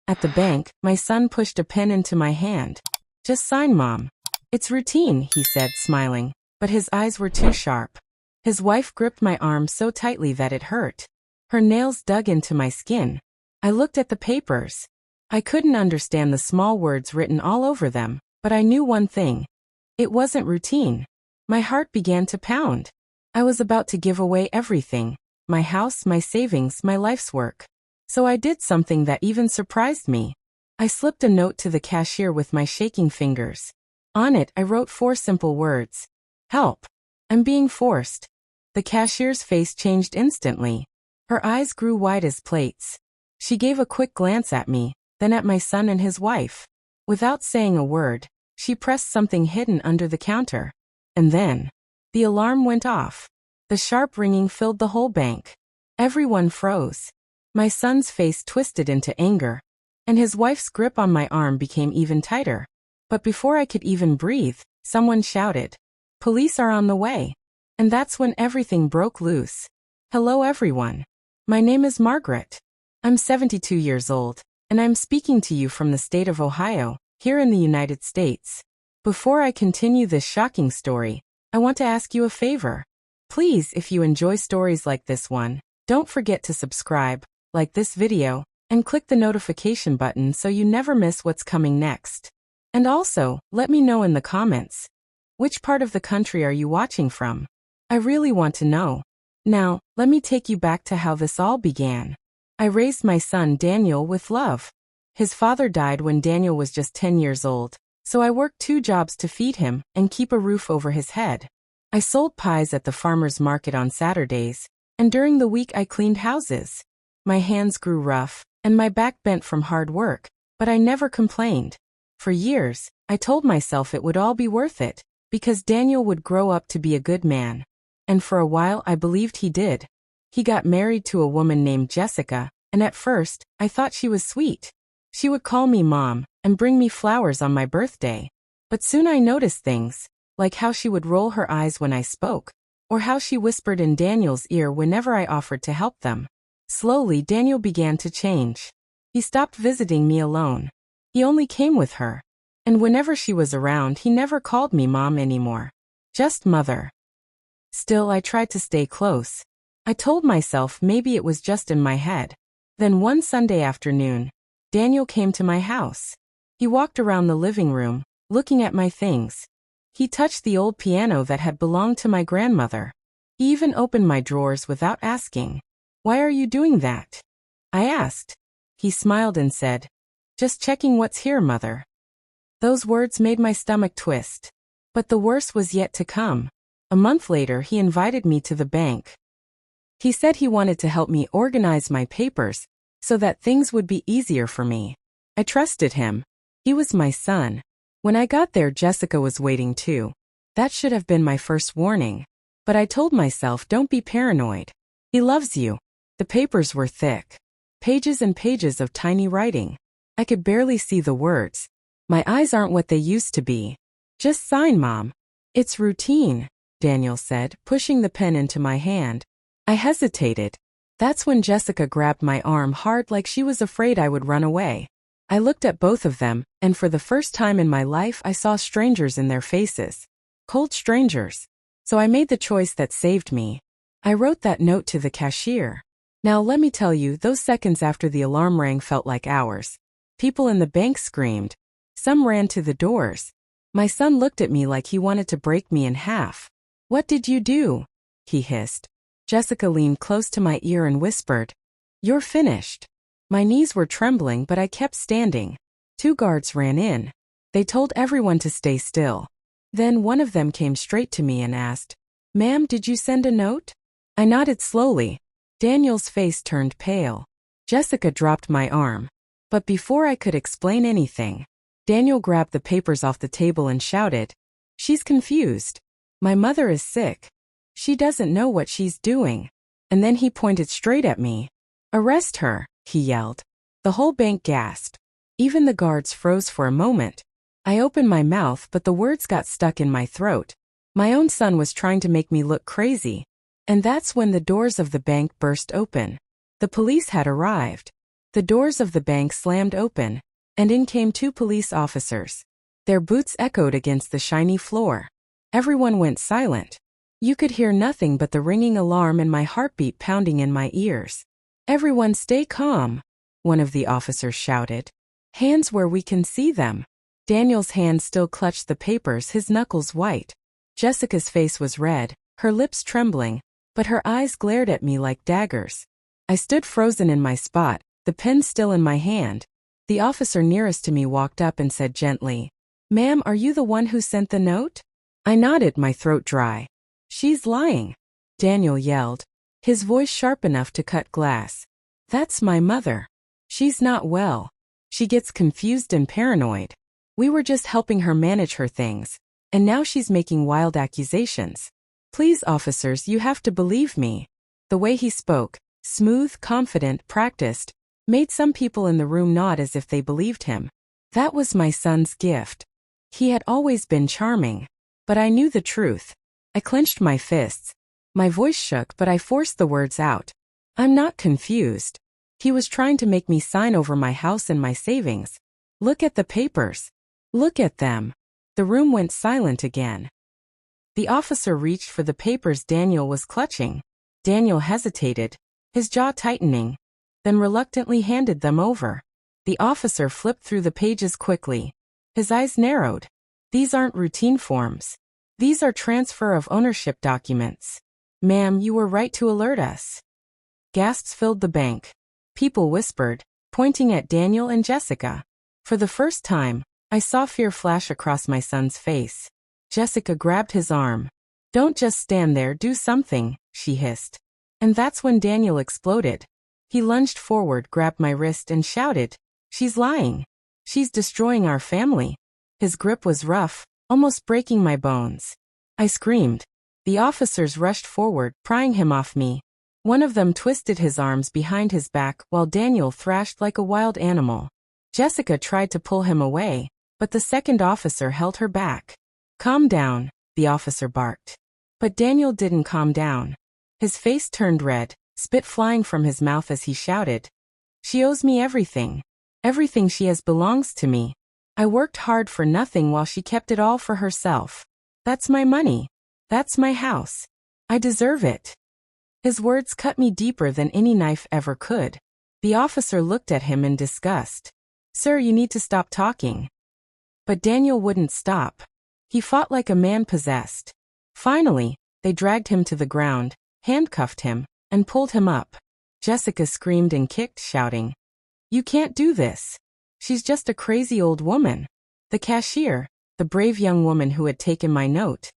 At the bank, my son pushed a pen into my hand. "Just sign, Mom." "It's routine," he said, smiling, but his eyes were too sharp. His wife gripped my arm so tightly that it hurt. Her nails dug into my skin. I looked at the papers. I couldn't understand the small words written all over them, but I knew one thing. It wasn't routine. My heart began to pound. I was about to give away everything: my house, my savings, my life's work. So I did something that even surprised me. I slipped a note to the cashier with my shaking fingers. On it, I wrote 4 simple words. "Help. I'm being forced." The cashier's face changed instantly. Her eyes grew wide as plates. She gave a quick glance at me, then at my son and his wife. Without saying a word, she pressed something hidden under the counter. And then, the alarm went off. The sharp ringing filled the whole bank. Everyone froze. My son's face twisted into anger, and his wife's grip on my arm became even tighter. But before I could even breathe, someone shouted, "Police are on the way." And that's when everything broke loose. Hello everyone. My name is Margaret. I'm 72 years old, and I'm speaking to you from the state of Ohio, here in the United States. Before I continue this shocking story, I want to ask you a favor. Please, if you enjoy stories like this one, don't forget to subscribe, like this video, and click the notification button so you never miss what's coming next. And also, let me know in the comments, which part of the country are you watching from? I really want to know. Now, let me take you back to how this all began. I raised my son Daniel with love. His father died when Daniel was just 10 years old, so I worked 2 jobs to feed him and keep a roof over his head. I sold pies at the farmer's market on Saturdays, and during the week I cleaned houses. My hands grew rough, and my back bent from hard work, but I never complained. For years, I told myself it would all be worth it, because Daniel would grow up to be a good man. And for a while I believed he did. He got married to a woman named Jessica, and at first, I thought she was sweet. She would call me Mom, and bring me flowers on my birthday. But soon I noticed things, like how she would roll her eyes when I spoke, or how she whispered in Daniel's ear whenever I offered to help them. Slowly, Daniel began to change. He stopped visiting me alone. He only came with her. And whenever she was around, he never called me Mom anymore. Just Mother. Still, I tried to stay close. I told myself maybe it was just in my head. Then one Sunday afternoon, Daniel came to my house. He walked around the living room, looking at my things. He touched the old piano that had belonged to my grandmother. He even opened my drawers without asking. "Why are you doing that?" I asked. He smiled and said, "Just checking what's here, Mother." Those words made my stomach twist. But the worst was yet to come. A month later, he invited me to the bank. He said he wanted to help me organize my papers so that things would be easier for me. I trusted him. He was my son. When I got there, Jessica was waiting too. That should have been my first warning. But I told myself, don't be paranoid. He loves you. The papers were thick. Pages and pages of tiny writing. I could barely see the words. My eyes aren't what they used to be. "Just sign, Mom. It's routine," Daniel said, pushing the pen into my hand. I hesitated. That's when Jessica grabbed my arm hard, like she was afraid I would run away. I looked at both of them, and for the first time in my life I saw strangers in their faces. Cold strangers. So I made the choice that saved me. I wrote that note to the cashier. Now let me tell you, those seconds after the alarm rang felt like hours. People in the bank screamed. Some ran to the doors. My son looked at me like he wanted to break me in half. "What did you do?" he hissed. Jessica leaned close to my ear and whispered, "You're finished." My knees were trembling, but I kept standing. 2 guards ran in. They told everyone to stay still. Then one of them came straight to me and asked, "Ma'am, did you send a note?" I nodded slowly. Daniel's face turned pale. Jessica dropped my arm. But before I could explain anything, Daniel grabbed the papers off the table and shouted, "She's confused. My mother is sick. She doesn't know what she's doing." And then he pointed straight at me. "Arrest her," he yelled. The whole bank gasped. Even the guards froze for a moment. I opened my mouth, but the words got stuck in my throat. My own son was trying to make me look crazy. And that's when the doors of the bank burst open. The police had arrived. The doors of the bank slammed open, and in came 2 police officers. Their boots echoed against the shiny floor. Everyone went silent. You could hear nothing but the ringing alarm and my heartbeat pounding in my ears. "Everyone stay calm," one of the officers shouted. "Hands where we can see them." Daniel's hand still clutched the papers, his knuckles white. Jessica's face was red, her lips trembling, but her eyes glared at me like daggers. I stood frozen in my spot, the pen still in my hand. The officer nearest to me walked up and said gently, "Ma'am, are you the one who sent the note?" I nodded, my throat dry. "She's lying," Daniel yelled, his voice sharp enough to cut glass. "That's my mother. She's not well. She gets confused and paranoid. We were just helping her manage her things, and now she's making wild accusations. Please, officers, you have to believe me." The way he spoke, smooth, confident, practiced, made some people in the room nod as if they believed him. That was my son's gift. He had always been charming. But I knew the truth. I clenched my fists. My voice shook, but I forced the words out. "I'm not confused. He was trying to make me sign over my house and my savings. Look at the papers. Look at them." The room went silent again. The officer reached for the papers Daniel was clutching. Daniel hesitated, his jaw tightening, then reluctantly handed them over. The officer flipped through the pages quickly. His eyes narrowed. "These aren't routine forms. These are transfer of ownership documents. Ma'am, you were right to alert us." Gasps filled the bank. People whispered, pointing at Daniel and Jessica. For the first time, I saw fear flash across my son's face. Jessica grabbed his arm. "Don't just stand there, do something," she hissed. And that's when Daniel exploded. He lunged forward, grabbed my wrist, and shouted, "She's lying. She's destroying our family." His grip was rough, almost breaking my bones. I screamed. The officers rushed forward, prying him off me. One of them twisted his arms behind his back while Daniel thrashed like a wild animal. Jessica tried to pull him away, but the second officer held her back. "Calm down," the officer barked. But Daniel didn't calm down. His face turned red, spit flying from his mouth as he shouted, "She owes me everything. Everything she has belongs to me. I worked hard for nothing while she kept it all for herself. That's my money. That's my house. I deserve it." His words cut me deeper than any knife ever could. The officer looked at him in disgust. "Sir, you need to stop talking." But Daniel wouldn't stop. He fought like a man possessed. Finally, they dragged him to the ground, handcuffed him, and pulled him up. Jessica screamed and kicked, shouting, "You can't do this. She's just a crazy old woman." The cashier, the brave young woman who had taken my note,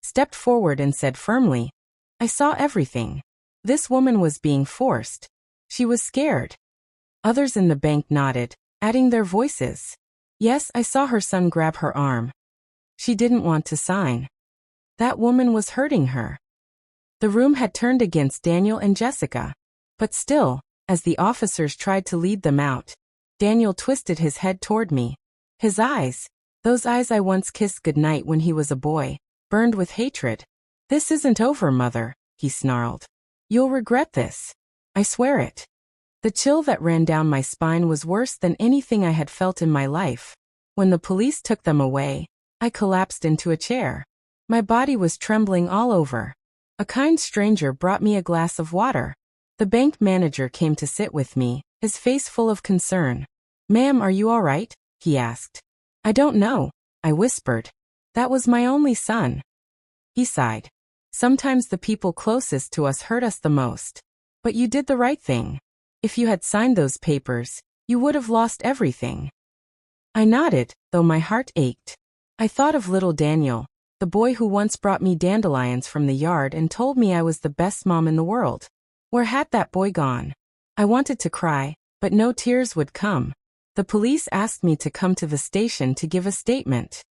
stepped forward and said firmly, "I saw everything. This woman was being forced. She was scared." Others in the bank nodded, adding their voices. "Yes, I saw her son grab her arm. She didn't want to sign. That woman was hurting her." The room had turned against Daniel and Jessica. But still, as the officers tried to lead them out, Daniel twisted his head toward me. His eyes, those eyes I once kissed goodnight when he was a boy, burned with hatred. "This isn't over, Mother," he snarled. "You'll regret this. I swear it." The chill that ran down my spine was worse than anything I had felt in my life. When the police took them away, I collapsed into a chair. My body was trembling all over. A kind stranger brought me a glass of water. The bank manager came to sit with me, his face full of concern. "Ma'am, are you all right?" he asked. "I don't know," I whispered. "That was my only son." He sighed. "Sometimes the people closest to us hurt us the most. But you did the right thing. If you had signed those papers, you would have lost everything." I nodded, though my heart ached. I thought of little Daniel, the boy who once brought me dandelions from the yard and told me I was the best mom in the world. Where had that boy gone? I wanted to cry, but no tears would come. The police asked me to come to the station to give a statement.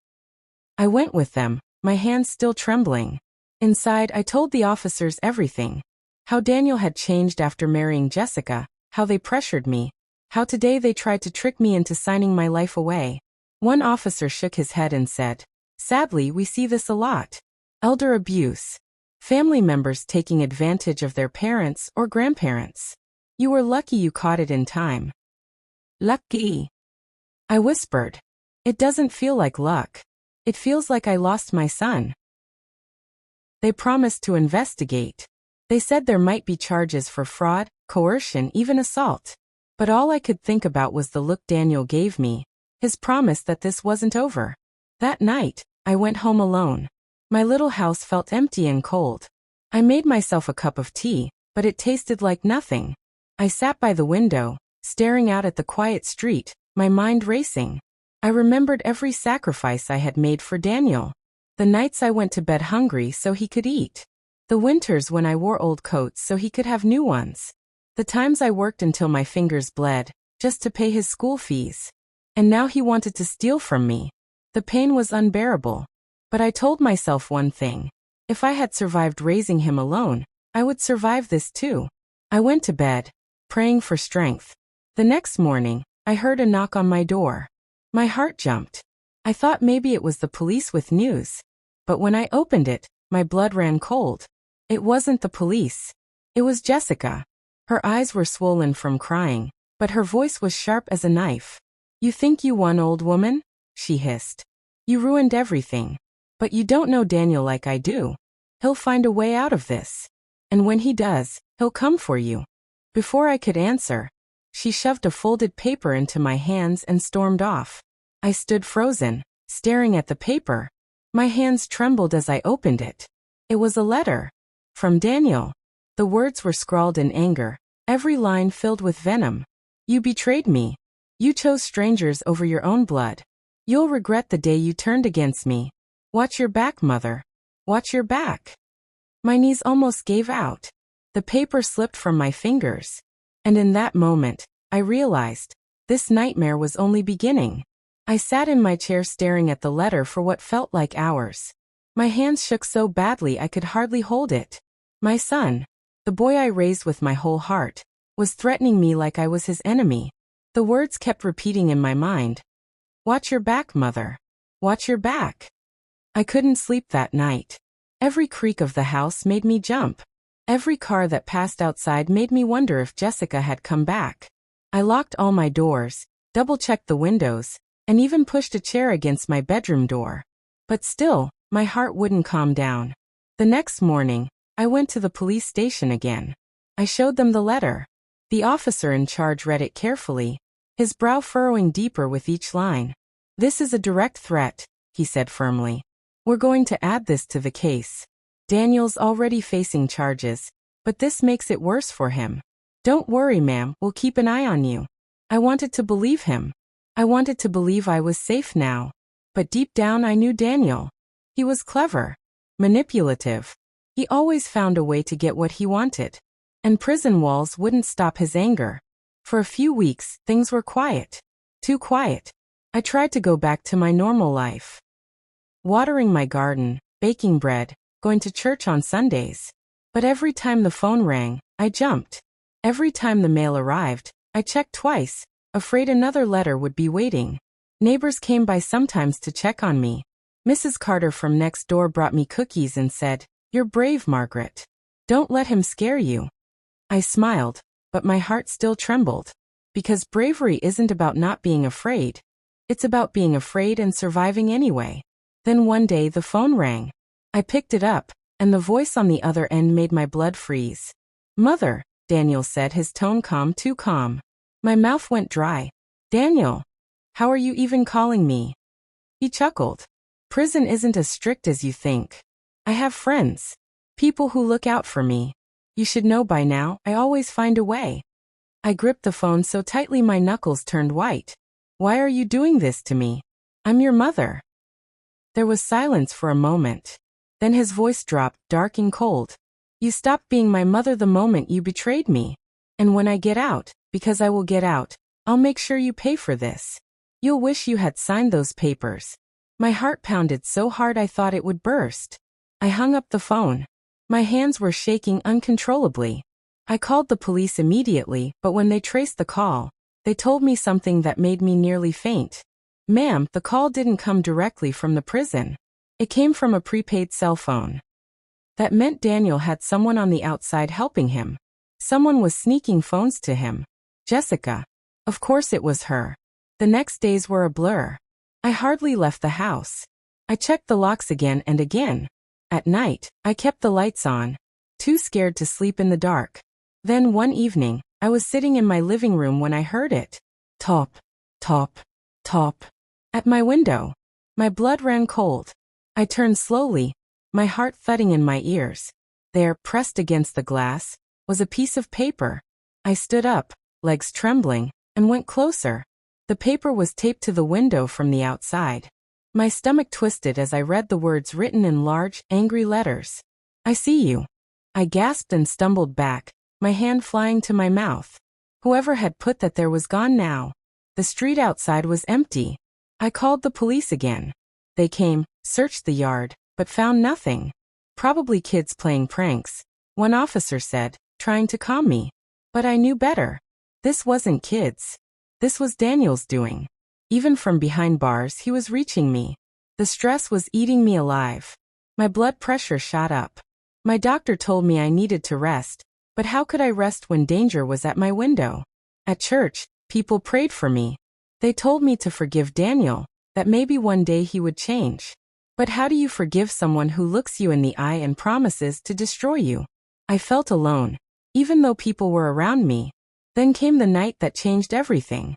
I went with them, my hands still trembling. Inside, I told the officers everything. How Daniel had changed after marrying Jessica, how they pressured me, how today they tried to trick me into signing my life away. One officer shook his head and said, "Sadly, we see this a lot. Elder abuse. Family members taking advantage of their parents or grandparents. You were lucky you caught it in time." Lucky. I whispered. It doesn't feel like luck. It feels like I lost my son. They promised to investigate. They said there might be charges for fraud, coercion, even assault. But all I could think about was the look Daniel gave me, his promise that this wasn't over. That night, I went home alone. My little house felt empty and cold. I made myself a cup of tea, but it tasted like nothing. I sat by the window, staring out at the quiet street, my mind racing. I remembered every sacrifice I had made for Daniel. The nights I went to bed hungry so he could eat. The winters when I wore old coats so he could have new ones. The times I worked until my fingers bled, just to pay his school fees. And now he wanted to steal from me. The pain was unbearable. But I told myself one thing. If I had survived raising him alone, I would survive this too. I went to bed, praying for strength. The next morning, I heard a knock on my door. My heart jumped. I thought maybe it was the police with news. But when I opened it, my blood ran cold. It wasn't the police. It was Jessica. Her eyes were swollen from crying, but her voice was sharp as a knife. "You think you won, old woman?" she hissed. "You ruined everything. But you don't know Daniel like I do. He'll find a way out of this. And when he does, he'll come for you." Before I could answer, she shoved a folded paper into my hands and stormed off. I stood frozen, staring at the paper. My hands trembled as I opened it. It was a letter. From Daniel. The words were scrawled in anger, every line filled with venom. "You betrayed me. You chose strangers over your own blood. You'll regret the day you turned against me. Watch your back, mother. Watch your back." My knees almost gave out. The paper slipped from my fingers. And in that moment, I realized, this nightmare was only beginning. I sat in my chair staring at the letter for what felt like hours. My hands shook so badly I could hardly hold it. My son, the boy I raised with my whole heart, was threatening me like I was his enemy. The words kept repeating in my mind. "Watch your back, mother. Watch your back." I couldn't sleep that night. Every creak of the house made me jump. Every car that passed outside made me wonder if Jessica had come back. I locked all my doors, double-checked the windows, and even pushed a chair against my bedroom door. But still, my heart wouldn't calm down. The next morning, I went to the police station again. I showed them the letter. The officer in charge read it carefully, his brow furrowing deeper with each line. "This is a direct threat," he said firmly. "We're going to add this to the case. Daniel's already facing charges, but this makes it worse for him. Don't worry, ma'am, we'll keep an eye on you." I wanted to believe him. I wanted to believe I was safe now. But deep down I knew Daniel. He was clever, manipulative. He always found a way to get what he wanted. And prison walls wouldn't stop his anger. For a few weeks, things were quiet. Too quiet. I tried to go back to my normal life. Watering my garden, baking bread, going to church on Sundays. But every time the phone rang, I jumped. Every time the mail arrived, I checked twice, afraid another letter would be waiting. Neighbors came by sometimes to check on me. Mrs. Carter from next door brought me cookies and said, "You're brave, Margaret. Don't let him scare you." I smiled, but my heart still trembled. Because bravery isn't about not being afraid. It's about being afraid and surviving anyway. Then one day the phone rang. I picked it up, and the voice on the other end made my blood freeze. "Mother," Daniel said, his tone calm, too calm. My mouth went dry. "Daniel, how are you even calling me?" He chuckled. "Prison isn't as strict as you think. I have friends. People who look out for me. You should know by now, I always find a way." I gripped the phone so tightly my knuckles turned white. "Why are you doing this to me? I'm your mother." There was silence for a moment. Then his voice dropped, dark and cold. "You stopped being my mother the moment you betrayed me. And when I get out, because I will get out, I'll make sure you pay for this. You'll wish you had signed those papers." My heart pounded so hard I thought it would burst. I hung up the phone. My hands were shaking uncontrollably. I called the police immediately, but when they traced the call, they told me something that made me nearly faint. "Ma'am, the call didn't come directly from the prison. It came from a prepaid cell phone." That meant Daniel had someone on the outside helping him. Someone was sneaking phones to him. Jessica. Of course it was her. The next days were a blur. I hardly left the house. I checked the locks again and again. At night, I kept the lights on, too scared to sleep in the dark. Then one evening, I was sitting in my living room when I heard it. Top, top, top. At my window. My blood ran cold. I turned slowly, my heart thudding in my ears. There, pressed against the glass, was a piece of paper. I stood up, legs trembling, and went closer. The paper was taped to the window from the outside. My stomach twisted as I read the words written in large, angry letters. I see you. I gasped and stumbled back, my hand flying to my mouth. Whoever had put that there was gone now. The street outside was empty. I called the police again. They came, searched the yard, but found nothing. Probably kids playing pranks, one officer said, trying to calm me. But I knew better. This wasn't kids. This was Daniel's doing. Even from behind bars he was reaching me. The stress was eating me alive. My blood pressure shot up. My doctor told me I needed to rest, but how could I rest when danger was at my window? At church, people prayed for me. They told me to forgive Daniel, that maybe one day he would change. But how do you forgive someone who looks you in the eye and promises to destroy you? I felt alone, even though people were around me. Then came the night that changed everything.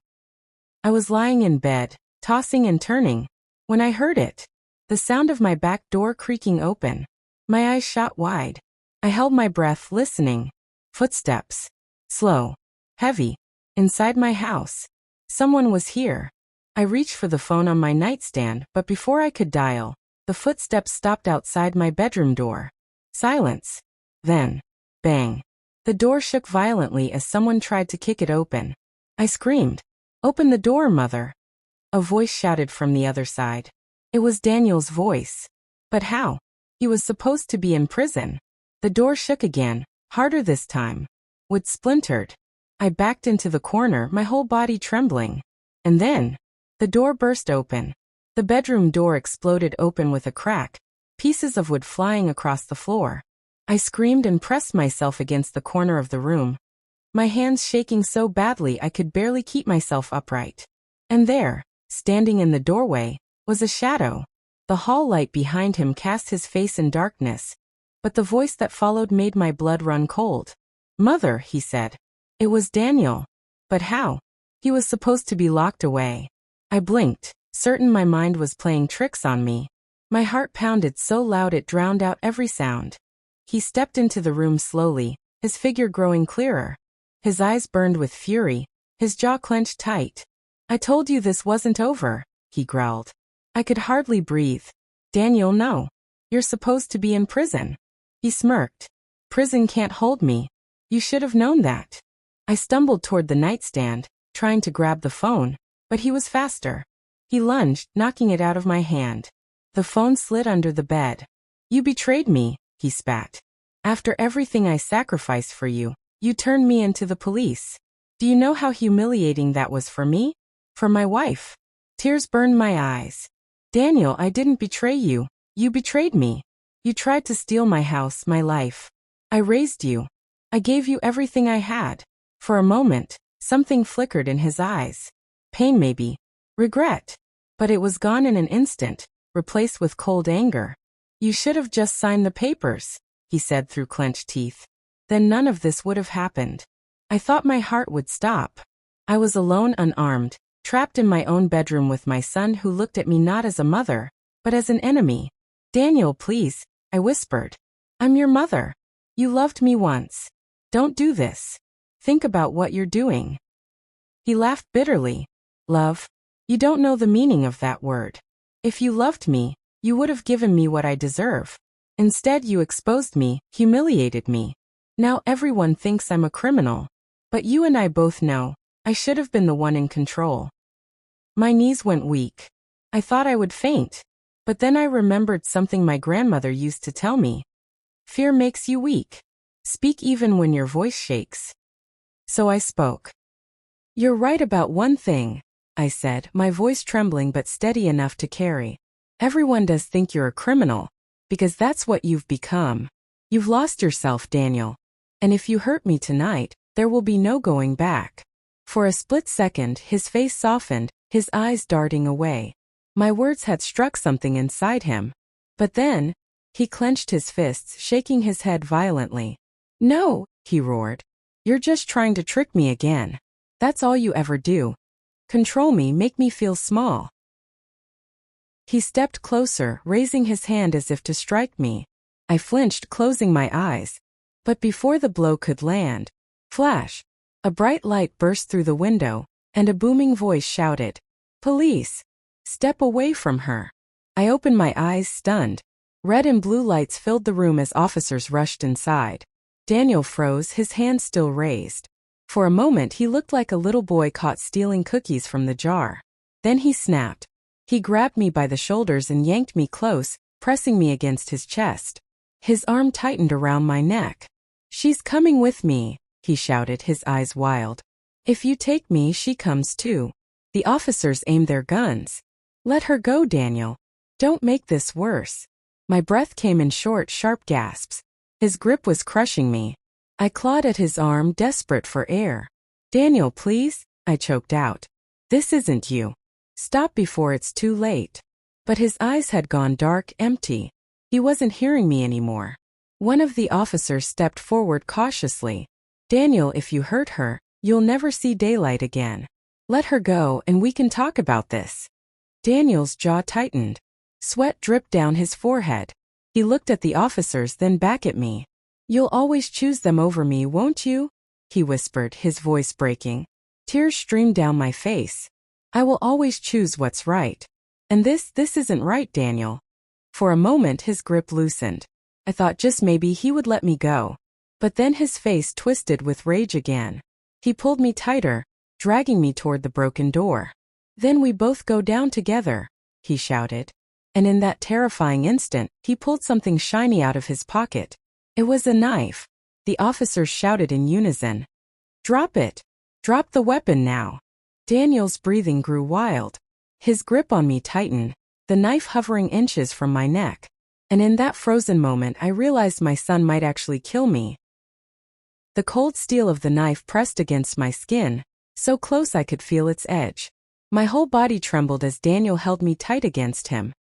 I was lying in bed, tossing and turning, when I heard it. The sound of my back door creaking open. My eyes shot wide. I held my breath, listening. Footsteps. Slow. Heavy. Inside my house. Someone was here. I reached for the phone on my nightstand, but before I could dial, the footsteps stopped outside my bedroom door. Silence. Then, bang. The door shook violently as someone tried to kick it open. I screamed, "Open the door, mother!" A voice shouted from the other side. It was Daniel's voice. But how? He was supposed to be in prison. The door shook again, harder this time. Wood splintered. I backed into the corner, my whole body trembling. And then, the door burst open. The bedroom door exploded open with a crack, pieces of wood flying across the floor. I screamed and pressed myself against the corner of the room, my hands shaking so badly I could barely keep myself upright. And there, standing in the doorway, was a shadow. The hall light behind him cast his face in darkness, but the voice that followed made my blood run cold. "Mother," he said. It was Daniel. But how? He was supposed to be locked away. I blinked, certain my mind was playing tricks on me. My heart pounded so loud it drowned out every sound. He stepped into the room slowly, his figure growing clearer. His eyes burned with fury, his jaw clenched tight. "I told you this wasn't over," he growled. I could hardly breathe. "Daniel, no. You're supposed to be in prison." He smirked. "Prison can't hold me. You should have known that." I stumbled toward the nightstand, trying to grab the phone, but he was faster. He lunged, knocking it out of my hand. The phone slid under the bed. "You betrayed me," he spat. "After everything I sacrificed for you, you turned me into the police. Do you know how humiliating that was for me? For my wife?" Tears burned my eyes. "Daniel, I didn't betray you. You betrayed me. You tried to steal my house, my life. I raised you. I gave you everything I had." For a moment, something flickered in his eyes. Pain maybe. Regret. But it was gone in an instant, replaced with cold anger. "You should have just signed the papers," he said through clenched teeth. "Then none of this would have happened." I thought my heart would stop. I was alone, unarmed, trapped in my own bedroom with my son who looked at me not as a mother, but as an enemy. "Daniel, please," I whispered. "I'm your mother. You loved me once. Don't do this. Think about what you're doing." He laughed bitterly. "Love? You don't know the meaning of that word. If you loved me, you would have given me what I deserve. Instead, you exposed me, humiliated me. Now everyone thinks I'm a criminal. But you and I both know, I should have been the one in control." My knees went weak. I thought I would faint. But then I remembered something my grandmother used to tell me. "Fear makes you weak. Speak even when your voice shakes." So I spoke. "You're right about one thing," I said, my voice trembling but steady enough to carry. "Everyone does think you're a criminal, because that's what you've become. You've lost yourself, Daniel. And if you hurt me tonight, there will be no going back." For a split second, his face softened, his eyes darting away. My words had struck something inside him. But then, he clenched his fists, shaking his head violently. "No," he roared. "You're just trying to trick me again. That's all you ever do. Control me, make me feel small." He stepped closer, raising his hand as if to strike me. I flinched, closing my eyes. But before the blow could land, flash! A bright light burst through the window, and a booming voice shouted, "Police! Step away from her." I opened my eyes, stunned. Red and blue lights filled the room as officers rushed inside. Daniel froze, his hand still raised. For a moment he looked like a little boy caught stealing cookies from the jar. Then he snapped. He grabbed me by the shoulders and yanked me close, pressing me against his chest. His arm tightened around my neck. "She's coming with me," he shouted, his eyes wild. "If you take me, she comes too." The officers aimed their guns. "Let her go, Daniel. Don't make this worse." My breath came in short, sharp gasps. His grip was crushing me. I clawed at his arm, desperate for air. "Daniel, please," I choked out. "This isn't you. Stop before it's too late." But his eyes had gone dark, empty. He wasn't hearing me anymore. One of the officers stepped forward cautiously. "Daniel, if you hurt her, you'll never see daylight again. Let her go and we can talk about this." Daniel's jaw tightened. Sweat dripped down his forehead. He looked at the officers, then back at me. "You'll always choose them over me, won't you?" he whispered, his voice breaking. Tears streamed down my face. "I will always choose what's right. And this isn't right, Daniel." For a moment his grip loosened. I thought just maybe he would let me go. But then his face twisted with rage again. He pulled me tighter, dragging me toward the broken door. "Then we both go down together," he shouted. And in that terrifying instant, he pulled something shiny out of his pocket. It was a knife. The officers shouted in unison. "Drop it! Drop the weapon now!" Daniel's breathing grew wild. His grip on me tightened, the knife hovering inches from my neck. And in that frozen moment I realized my son might actually kill me. The cold steel of the knife pressed against my skin, so close I could feel its edge. My whole body trembled as Daniel held me tight against him.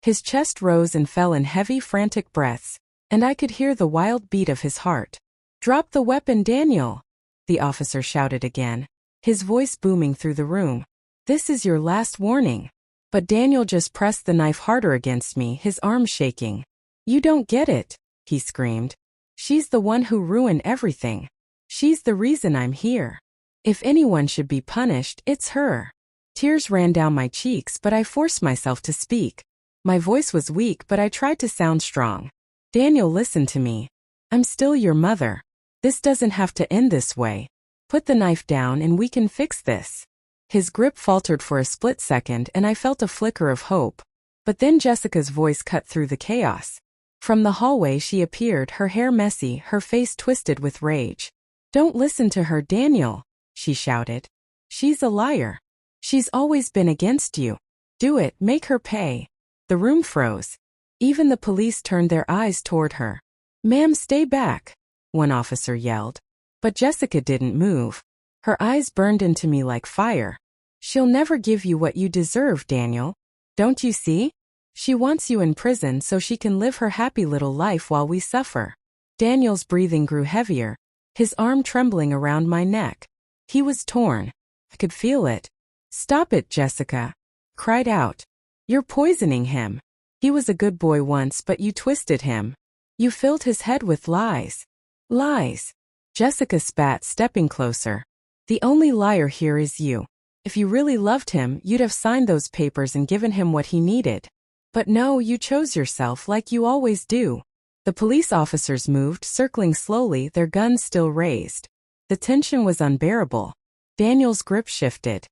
His chest rose and fell in heavy, frantic breaths, and I could hear the wild beat of his heart. "Drop the weapon, Daniel!" the officer shouted again, his voice booming through the room. "This is your last warning." But Daniel just pressed the knife harder against me, his arm shaking. "You don't get it," he screamed. "She's the one who ruined everything. She's the reason I'm here. If anyone should be punished, it's her." Tears ran down my cheeks, but I forced myself to speak. My voice was weak, but I tried to sound strong. "Daniel, listen to me. I'm still your mother. This doesn't have to end this way. Put the knife down and we can fix this." His grip faltered for a split second and I felt a flicker of hope. But then Jessica's voice cut through the chaos. From the hallway she appeared, her hair messy, her face twisted with rage. "Don't listen to her, Daniel," she shouted. "She's a liar. She's always been against you. Do it, make her pay." The room froze. Even the police turned their eyes toward her. "Ma'am, stay back," one officer yelled. But Jessica didn't move. Her eyes burned into me like fire. "She'll never give you what you deserve, Daniel. Don't you see? She wants you in prison so she can live her happy little life while we suffer." Daniel's breathing grew heavier, his arm trembling around my neck. He was torn. I could feel it. "Stop it, Jessica," I cried out. "You're poisoning him. He was a good boy once, but you twisted him. You filled his head with lies." "Lies," Jessica spat, stepping closer. "The only liar here is you. If you really loved him, you'd have signed those papers and given him what he needed. But no, you chose yourself like you always do." The police officers moved, circling slowly, their guns still raised. The tension was unbearable. Daniel's grip shifted.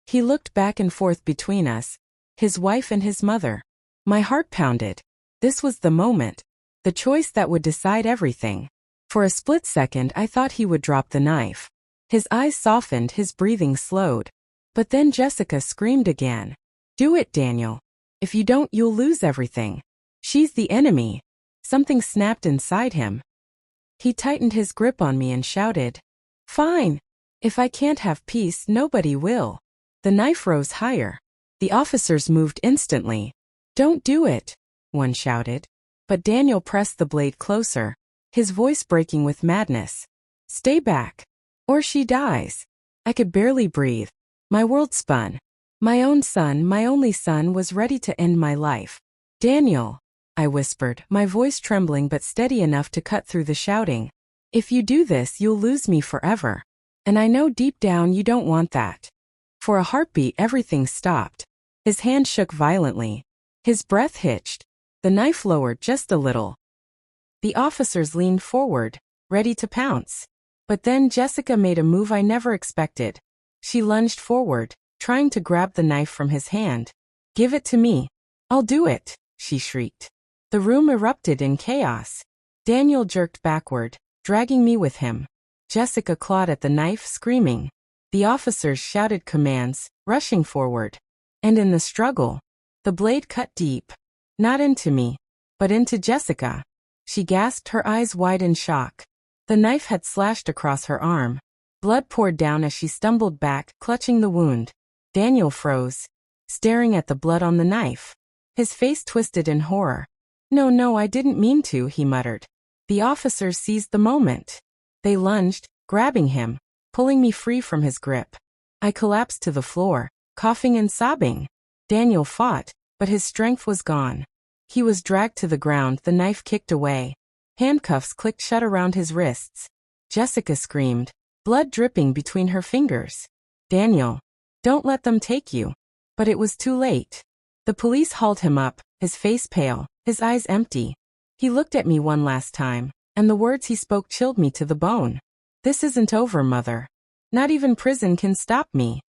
He looked back and forth between us, his wife and his mother. My heart pounded. This was the moment, the choice that would decide everything. For a split second I thought he would drop the knife. His eyes softened, his breathing slowed. But then Jessica screamed again. "Do it, Daniel. If you don't, you'll lose everything. She's the enemy." Something snapped inside him. He tightened his grip on me and shouted, "Fine. If I can't have peace, nobody will. The knife rose higher. The officers moved instantly. Don't do it, one shouted. But Daniel pressed the blade closer, his voice breaking with madness. Stay back, or she dies. I could barely breathe. My world spun. My own son, my only son, was ready to end my life. Daniel, I whispered, my voice trembling but steady enough to cut through the shouting. If you do this, you'll lose me forever. And I know deep down you don't want that. For a heartbeat, everything stopped. His hand shook violently. His breath hitched. The knife lowered just a little. The officers leaned forward, ready to pounce. But then Jessica made a move I never expected. She lunged forward, trying to grab the knife from his hand. Give it to me. I'll do it, she shrieked. The room erupted in chaos. Daniel jerked backward, dragging me with him. Jessica clawed at the knife, screaming. The officers shouted commands, rushing forward. And in the struggle, the blade cut deep. Not into me, but into Jessica. She gasped, her eyes wide in shock. The knife had slashed across her arm. Blood poured down as she stumbled back, clutching the wound. Daniel froze, staring at the blood on the knife. His face twisted in horror. No, I didn't mean to, he muttered. The officers seized the moment. They lunged, grabbing him, pulling me free from his grip. I collapsed to the floor, coughing and sobbing. Daniel fought, but his strength was gone. He was dragged to the ground, the knife kicked away. Handcuffs clicked shut around his wrists. Jessica screamed, blood dripping between her fingers. Daniel, don't let them take you. But it was too late. The police hauled him up, his face pale, his eyes empty. He looked at me one last time, and the words he spoke chilled me to the bone. This isn't over, Mother. Not even prison can stop me.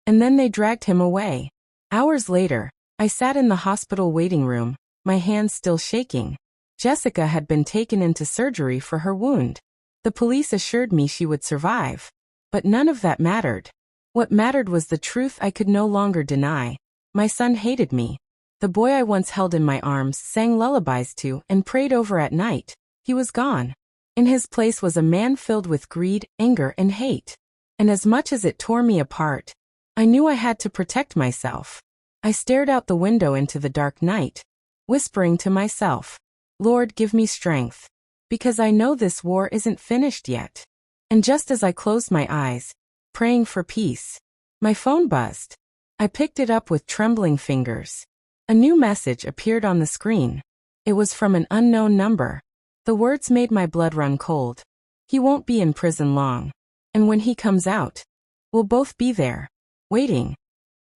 And then they dragged him away. Hours later, I sat in the hospital waiting room, my hands still shaking. Jessica had been taken into surgery for her wound. The police assured me she would survive. But none of that mattered. What mattered was the truth I could no longer deny. My son hated me. The boy I once held in my arms, sang lullabies to, and prayed over at night. He was gone. In his place was a man filled with greed, anger, and hate. And as much as it tore me apart, I knew I had to protect myself. I stared out the window into the dark night, whispering to myself, Lord, give me strength, because I know this war isn't finished yet. And just as I closed my eyes, praying for peace, my phone buzzed. I picked it up with trembling fingers. A new message appeared on the screen. It was from an unknown number. The words made my blood run cold. He won't be in prison long. And when he comes out, we'll both be there, waiting.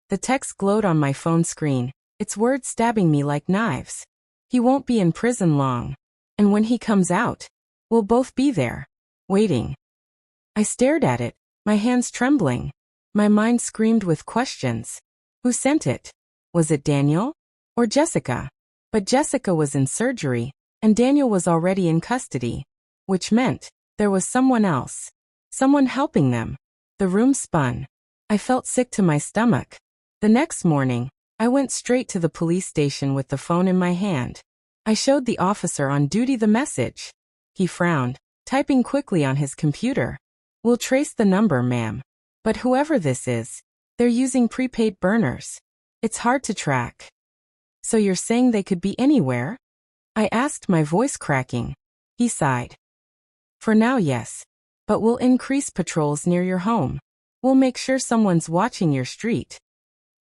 The text glowed on my phone screen, its words stabbing me like knives. He won't be in prison long. And when he comes out, we'll both be there, waiting. I stared at it, my hands trembling. My mind screamed with questions. Who sent it? Was it Daniel? Or Jessica? But Jessica was in surgery, and Daniel was already in custody, which meant there was someone else. Someone helping them. The room spun. I felt sick to my stomach. The next morning, I went straight to the police station with the phone in my hand. I showed the officer on duty the message. He frowned, typing quickly on his computer. We'll trace the number, ma'am. But whoever this is, they're using prepaid burners. It's hard to track. So you're saying they could be anywhere? I asked, my voice cracking. He sighed. For now, yes. But we'll increase patrols near your home. We'll make sure someone's watching your street.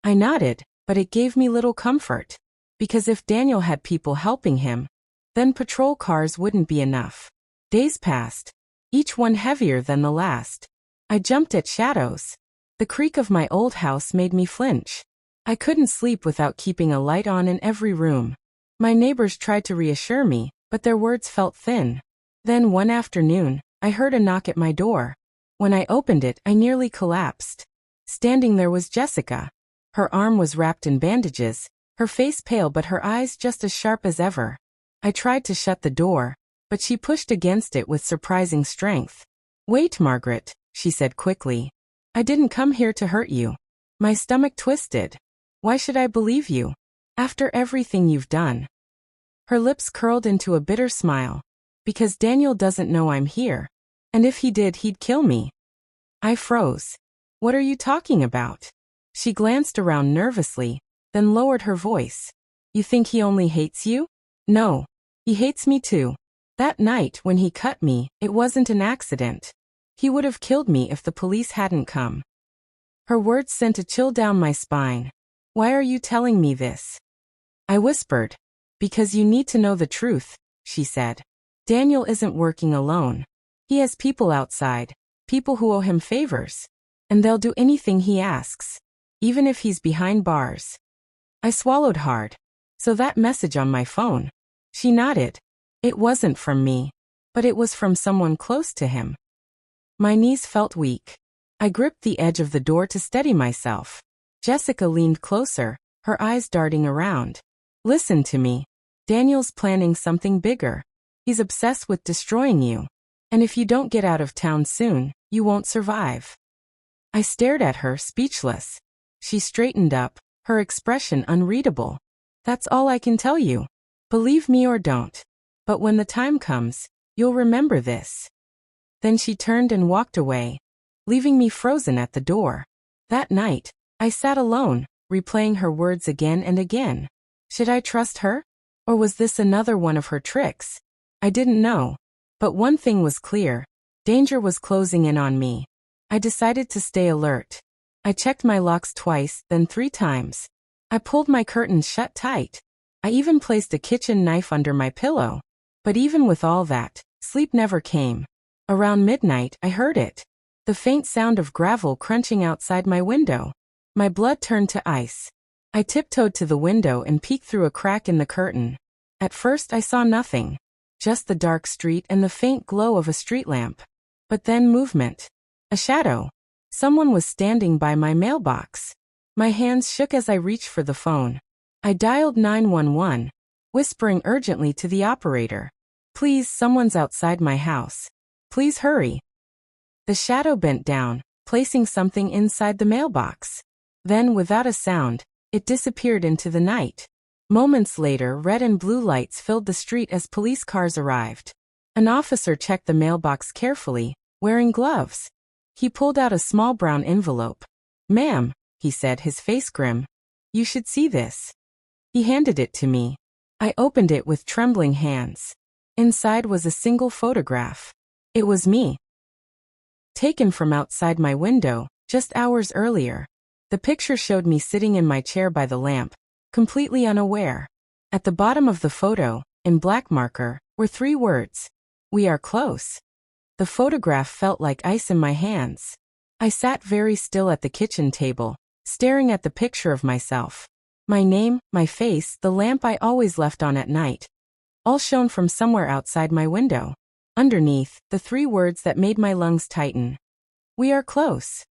I nodded, but it gave me little comfort. Because if Daniel had people helping him, then patrol cars wouldn't be enough. Days passed, each one heavier than the last. I jumped at shadows. The creak of my old house made me flinch. I couldn't sleep without keeping a light on in every room. My neighbors tried to reassure me, but their words felt thin. Then one afternoon, I heard a knock at my door. When I opened it, I nearly collapsed. Standing there was Jessica. Her arm was wrapped in bandages, her face pale but her eyes just as sharp as ever. I tried to shut the door, but she pushed against it with surprising strength. Wait, Margaret, she said quickly. I didn't come here to hurt you. My stomach twisted. Why should I believe you? After everything you've done. Her lips curled into a bitter smile. Because Daniel doesn't know I'm here. And if he did, he'd kill me. I froze. What are you talking about? She glanced around nervously, then lowered her voice. You think he only hates you? No. He hates me too. That night when he cut me, it wasn't an accident. He would have killed me if the police hadn't come. Her words sent a chill down my spine. Why are you telling me this? I whispered. Because you need to know the truth, she said. Daniel isn't working alone. He has people outside, people who owe him favors. And they'll do anything he asks, even if he's behind bars. I swallowed hard. So that message on my phone. She nodded. It wasn't from me, but it was from someone close to him. My knees felt weak. I gripped the edge of the door to steady myself. Jessica leaned closer, her eyes darting around. Listen to me. Daniel's planning something bigger. He's obsessed with destroying you. And if you don't get out of town soon, you won't survive. I stared at her, speechless. She straightened up, her expression unreadable. That's all I can tell you. Believe me or don't. But when the time comes, you'll remember this. Then she turned and walked away, leaving me frozen at the door. That night, I sat alone, replaying her words again and again. Should I trust her? Or was this another one of her tricks? I didn't know. But one thing was clear. Danger was closing in on me. I decided to stay alert. I checked my locks twice, then 3 times. I pulled my curtains shut tight. I even placed a kitchen knife under my pillow. But even with all that, sleep never came. Around midnight, I heard it. The faint sound of gravel crunching outside my window. My blood turned to ice. I tiptoed to the window and peeked through a crack in the curtain. At first I saw nothing. Just the dark street and the faint glow of a street lamp. But then movement. A shadow. Someone was standing by my mailbox. My hands shook as I reached for the phone. I dialed 911, whispering urgently to the operator. Please, someone's outside my house. Please hurry. The shadow bent down, placing something inside the mailbox. Then, without a sound, it disappeared into the night. Moments later, red and blue lights filled the street as police cars arrived. An officer checked the mailbox carefully, wearing gloves. He pulled out a small brown envelope. Ma'am, he said, his face grim. You should see this. He handed it to me. I opened it with trembling hands. Inside was a single photograph. It was me. Taken from outside my window, just hours earlier. The picture showed me sitting in my chair by the lamp, completely unaware. At the bottom of the photo, in black marker, were 3 words. We are close. The photograph felt like ice in my hands. I sat very still at the kitchen table, staring at the picture of myself. My name, my face, the lamp I always left on at night. All shone from somewhere outside my window. Underneath, the 3 words that made my lungs tighten. We are close.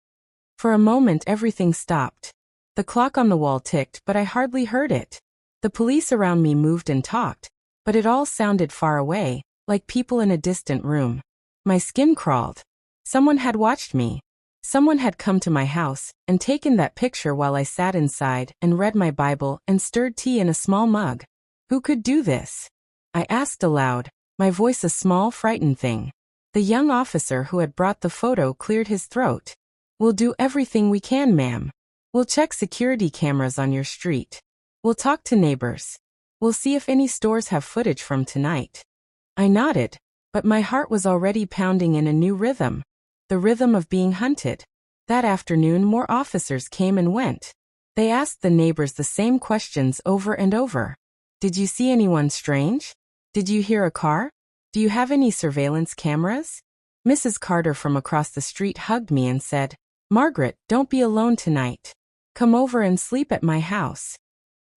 For a moment everything stopped. The clock on the wall ticked, but I hardly heard it. The police around me moved and talked, but it all sounded far away, like people in a distant room. My skin crawled. Someone had watched me. Someone had come to my house and taken that picture while I sat inside and read my Bible and stirred tea in a small mug. Who could do this? I asked aloud, my voice a small, frightened thing. The young officer who had brought the photo cleared his throat. We'll do everything we can, ma'am. We'll check security cameras on your street. We'll talk to neighbors. We'll see if any stores have footage from tonight. I nodded, but my heart was already pounding in a new rhythm. The rhythm of being hunted. That afternoon more officers came and went. They asked the neighbors the same questions over and over. Did you see anyone strange? Did you hear a car? Do you have any surveillance cameras? Mrs. Carter from across the street hugged me and said, Margaret, don't be alone tonight. Come over and sleep at my house.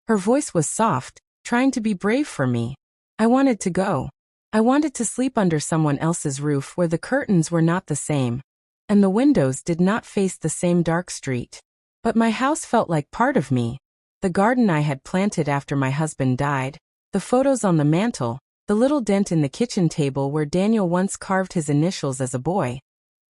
Her voice was soft, trying to be brave for me. I wanted to go. I wanted to sleep under someone else's roof where the curtains were not the same, and the windows did not face the same dark street. But my house felt like part of me. The garden I had planted after my husband died, the photos on the mantel, the little dent in the kitchen table where Daniel once carved his initials as a boy.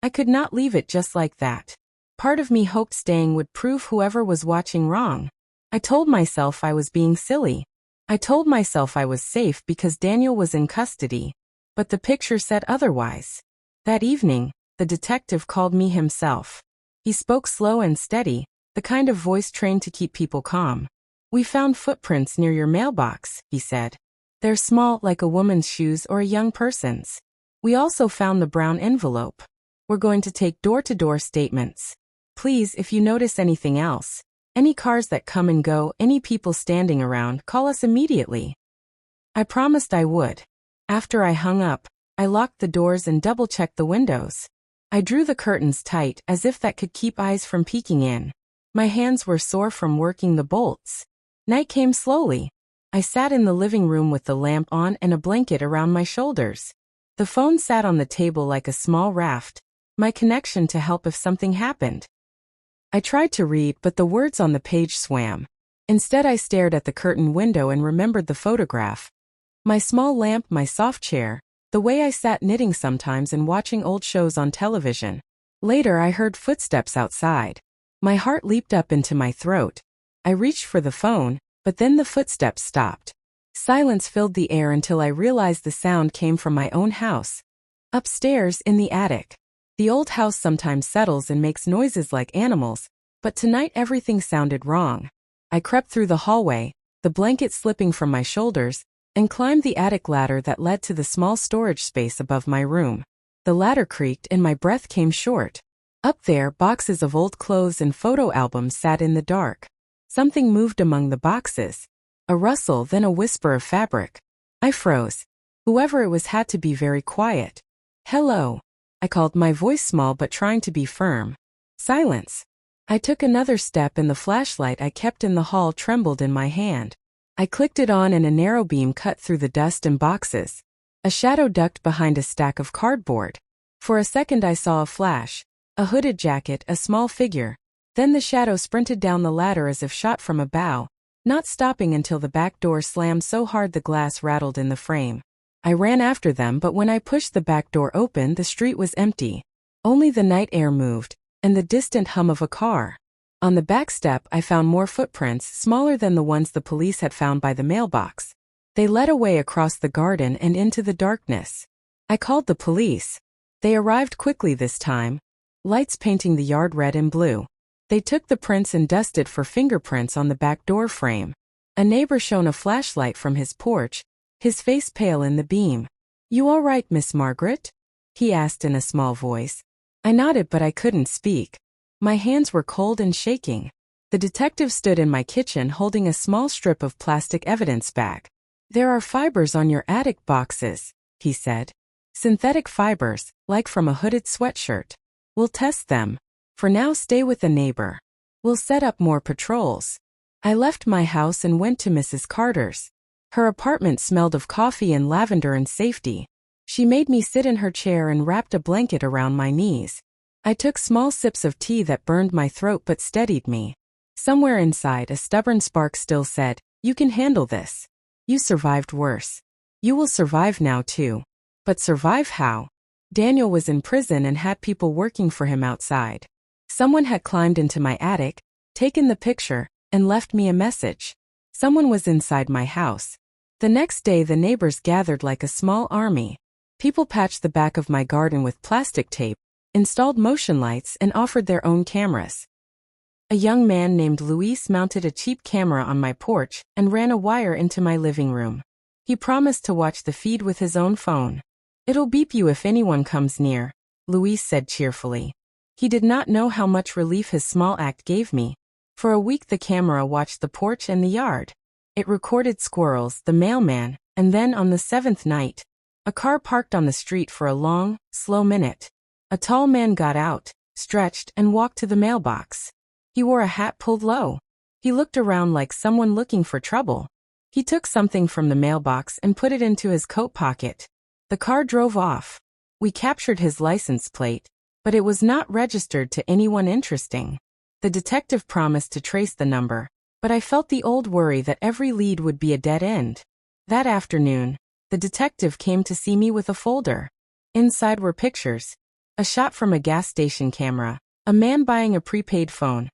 I could not leave it just like that. Part of me hoped staying would prove whoever was watching wrong. I told myself I was being silly. I told myself I was safe because Daniel was in custody. But the picture said otherwise. That evening, The detective called me himself. He spoke slow and steady, the kind of voice trained to keep people calm. "We found footprints near your mailbox," he said. "They're small, like a woman's shoes or a young person's. We also found the brown envelope. We're going to take door-to-door statements. Please, if you notice anything else, any cars that come and go, any people standing around, call us immediately." I promised I would. After I hung up, I locked the doors and double-checked the windows. I drew the curtains tight, as if that could keep eyes from peeking in. My hands were sore from working the bolts. Night came slowly. I sat in the living room with the lamp on and a blanket around my shoulders. The phone sat on the table like a small raft, my connection to help if something happened. I tried to read, but the words on the page swam. Instead, I stared at the curtain window and remembered the photograph. My small lamp, my soft chair, the way I sat knitting sometimes and watching old shows on television. Later, I heard footsteps outside. My heart leaped up into my throat. I reached for the phone, but then the footsteps stopped. Silence filled the air until I realized the sound came from my own house. Upstairs, in the attic. The old house sometimes settles and makes noises like animals, but tonight everything sounded wrong. I crept through the hallway, the blanket slipping from my shoulders, and climbed the attic ladder that led to the small storage space above my room. The ladder creaked and my breath came short. Up there, boxes of old clothes and photo albums sat in the dark. Something moved among the boxes. A rustle, then a whisper of fabric. I froze. Whoever it was had to be very quiet. "Hello," I called, my voice small but trying to be firm. Silence. I took another step and the flashlight I kept in the hall trembled in my hand. I clicked it on and a narrow beam cut through the dust and boxes. A shadow ducked behind a stack of cardboard. For a second I saw a flash, a hooded jacket, a small figure. Then the shadow sprinted down the ladder as if shot from a bow, not stopping until the back door slammed so hard the glass rattled in the frame. I ran after them, but when I pushed the back door open, the street was empty. Only the night air moved, and the distant hum of a car. On the back step, I found more footprints, smaller than the ones the police had found by the mailbox. They led away across the garden and into the darkness. I called the police. They arrived quickly this time, lights painting the yard red and blue. They took the prints and dusted for fingerprints on the back door frame. A neighbor shone a flashlight from his porch, his face pale in the beam. "You all right, Miss Margaret?" he asked in a small voice. I nodded, but I couldn't speak. My hands were cold and shaking. The detective stood in my kitchen holding a small strip of plastic evidence bag. "There are fibers on your attic boxes," he said. "Synthetic fibers, like from a hooded sweatshirt. We'll test them. For now, stay with the neighbor. We'll set up more patrols." I left my house and went to Mrs. Carter's. Her apartment smelled of coffee and lavender and safety. She made me sit in her chair and wrapped a blanket around my knees. I took small sips of tea that burned my throat but steadied me. Somewhere inside, a stubborn spark still said, "You can handle this. You survived worse. You will survive now too." But survive how? Daniel was in prison and had people working for him outside. Someone had climbed into my attic, taken the picture, and left me a message. Someone was inside my house. The next day, the neighbors gathered like a small army. People patched the back of my garden with plastic tape, installed motion lights, and offered their own cameras. A young man named Luis mounted a cheap camera on my porch and ran a wire into my living room. He promised to watch the feed with his own phone. "It'll beep you if anyone comes near," Luis said cheerfully. He did not know how much relief his small act gave me. For a week the camera watched the porch and the yard. It recorded squirrels, the mailman, and then on the 7th night, a car parked on the street for a long, slow minute. A tall man got out, stretched, and walked to the mailbox. He wore a hat pulled low. He looked around like someone looking for trouble. He took something from the mailbox and put it into his coat pocket. The car drove off. We captured his license plate, but it was not registered to anyone interesting. The detective promised to trace the number, but I felt the old worry that every lead would be a dead end. That afternoon, the detective came to see me with a folder. Inside were pictures. A shot from a gas station camera, a man buying a prepaid phone,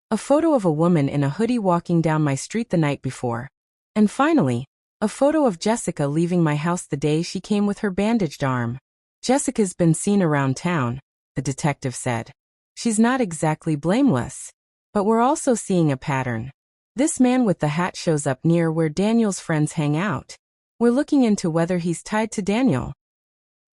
a photo of a woman in a hoodie walking down my street the night before, and finally, a photo of Jessica leaving my house the day she came with her bandaged arm. Jessica's been seen around town. the detective said. She's not exactly blameless. But we're also seeing a pattern. This man with the hat shows up near where Daniel's friends hang out. We're looking into whether he's tied to Daniel.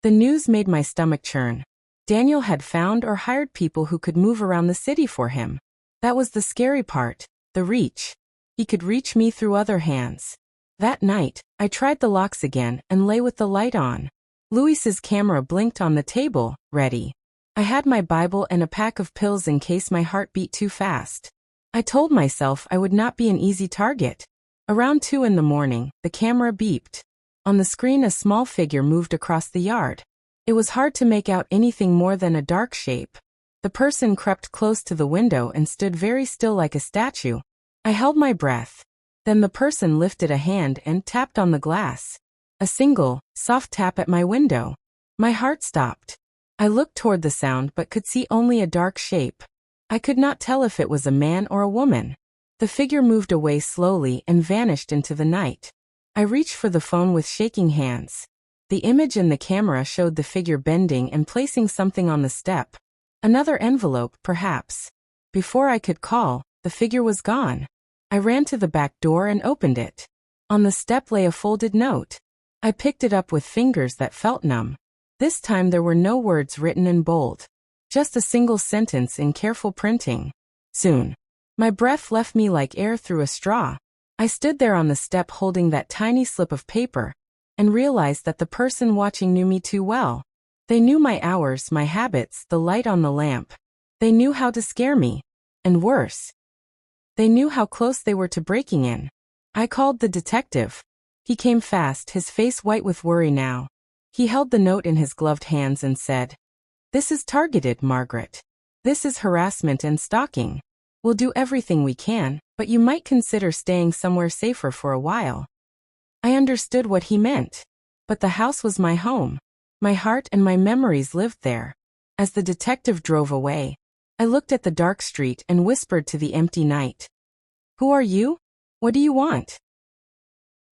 The news made my stomach churn. Daniel had found or hired people who could move around the city for him. That was the scary part, the reach. He could reach me through other hands. That night, I tried the locks again and lay with the light on. Luis's camera blinked on the table, ready. I had my Bible and a pack of pills in case my heart beat too fast. I told myself I would not be an easy target. Around 2 in the morning, the camera beeped. On the screen a small figure moved across the yard. It was hard to make out anything more than a dark shape. The person crept close to the window and stood very still like a statue. I held my breath. Then the person lifted a hand and tapped on the glass. A single, soft tap at my window. My heart stopped. I looked toward the sound but could see only a dark shape. I could not tell if it was a man or a woman. The figure moved away slowly and vanished into the night. I reached for the phone with shaking hands. The image in the camera showed the figure bending and placing something on the step. Another envelope, perhaps. Before I could call, the figure was gone. I ran to the back door and opened it. On the step lay a folded note. I picked it up with fingers that felt numb. This time there were no words written in bold. Just a single sentence in careful printing. Soon. My breath left me like air through a straw. I stood there on the step holding that tiny slip of paper, and realized that the person watching knew me too well. They knew my hours, my habits, the light on the lamp. They knew how to scare me. And worse. They knew how close they were to breaking in. I called the detective. He came fast, his face white with worry now. He held the note in his gloved hands and said, "This is targeted, Margaret. This is harassment and stalking. We'll do everything we can, but you might consider staying somewhere safer for a while." I understood what he meant. But the house was my home. My heart and my memories lived there. As the detective drove away, I looked at the dark street and whispered to the empty night, "Who are you? What do you want?"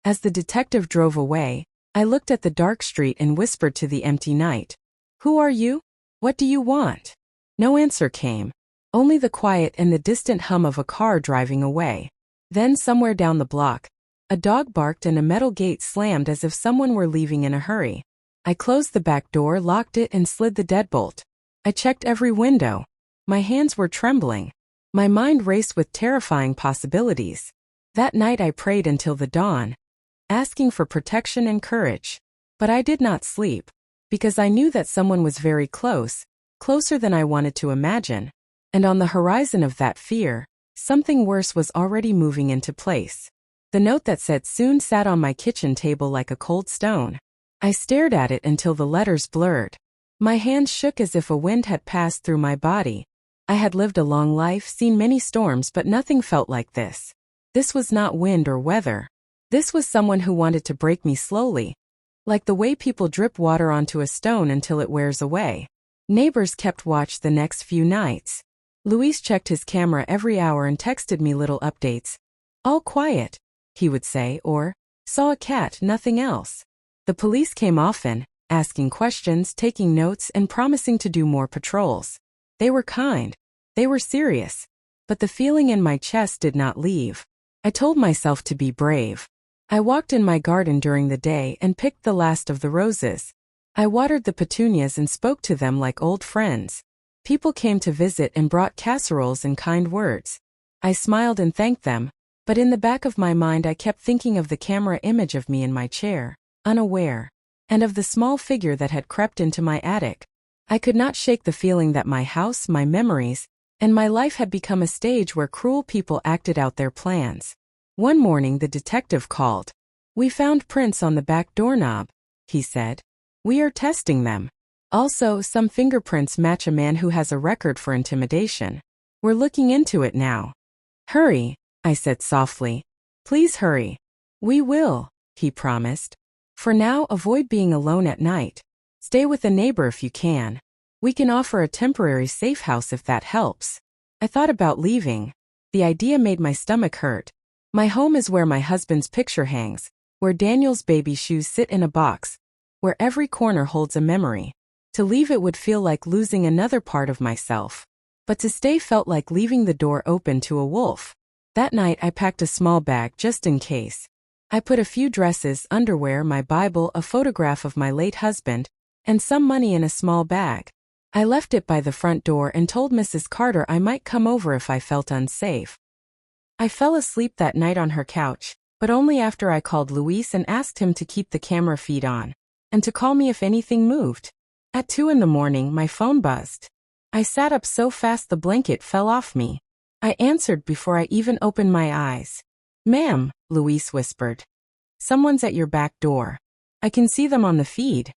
As the detective drove away, I looked at the dark street and whispered to the empty night, "Who are you? What do you want?" No answer came. Only the quiet and the distant hum of a car driving away. Then somewhere down the block, a dog barked and a metal gate slammed as if someone were leaving in a hurry. I closed the back door, locked it, and slid the deadbolt. I checked every window. My hands were trembling. My mind raced with terrifying possibilities. That night I prayed until the dawn, asking for protection and courage. But I did not sleep, because I knew that someone was very close, closer than I wanted to imagine. And on the horizon of that fear, something worse was already moving into place. The note that said soon sat on my kitchen table like a cold stone. I stared at it until the letters blurred. My hands shook as if a wind had passed through my body. I had lived a long life, seen many storms, but nothing felt like this. This was not wind or weather. This was someone who wanted to break me slowly, like the way people drip water onto a stone until it wears away. Neighbors kept watch the next few nights. Luis checked his camera every hour and texted me little updates. "All quiet," he would say, or, "Saw a cat, nothing else." The police came often, asking questions, taking notes, and promising to do more patrols. They were kind. They were serious. But the feeling in my chest did not leave. I told myself to be brave. I walked in my garden during the day and picked the last of the roses. I watered the petunias and spoke to them like old friends. People came to visit and brought casseroles and kind words. I smiled and thanked them, but in the back of my mind I kept thinking of the camera image of me in my chair, unaware, and of the small figure that had crept into my attic. I could not shake the feeling that my house, my memories, and my life had become a stage where cruel people acted out their plans. One morning the detective called. "We found prints on the back doorknob," he said. "We are testing them. Also, some fingerprints match a man who has a record for intimidation. We're looking into it now." "Hurry," I said softly. "Please hurry." "We will," he promised. "For now, avoid being alone at night. Stay with a neighbor if you can. We can offer a temporary safe house if that helps." I thought about leaving. The idea made my stomach hurt. My home is where my husband's picture hangs, where Daniel's baby shoes sit in a box, where every corner holds a memory. To leave it would feel like losing another part of myself. But to stay felt like leaving the door open to a wolf. That night I packed a small bag just in case. I put a few dresses, underwear, my Bible, a photograph of my late husband, and some money in a small bag. I left it by the front door and told Mrs. Carter I might come over if I felt unsafe. I fell asleep that night on her couch, but only after I called Luis and asked him to keep the camera feed on, and to call me if anything moved. At 2 in the morning, my phone buzzed. I sat up so fast the blanket fell off me. I answered before I even opened my eyes. "Ma'am," Luis whispered. "Someone's at your back door. I can see them on the feed."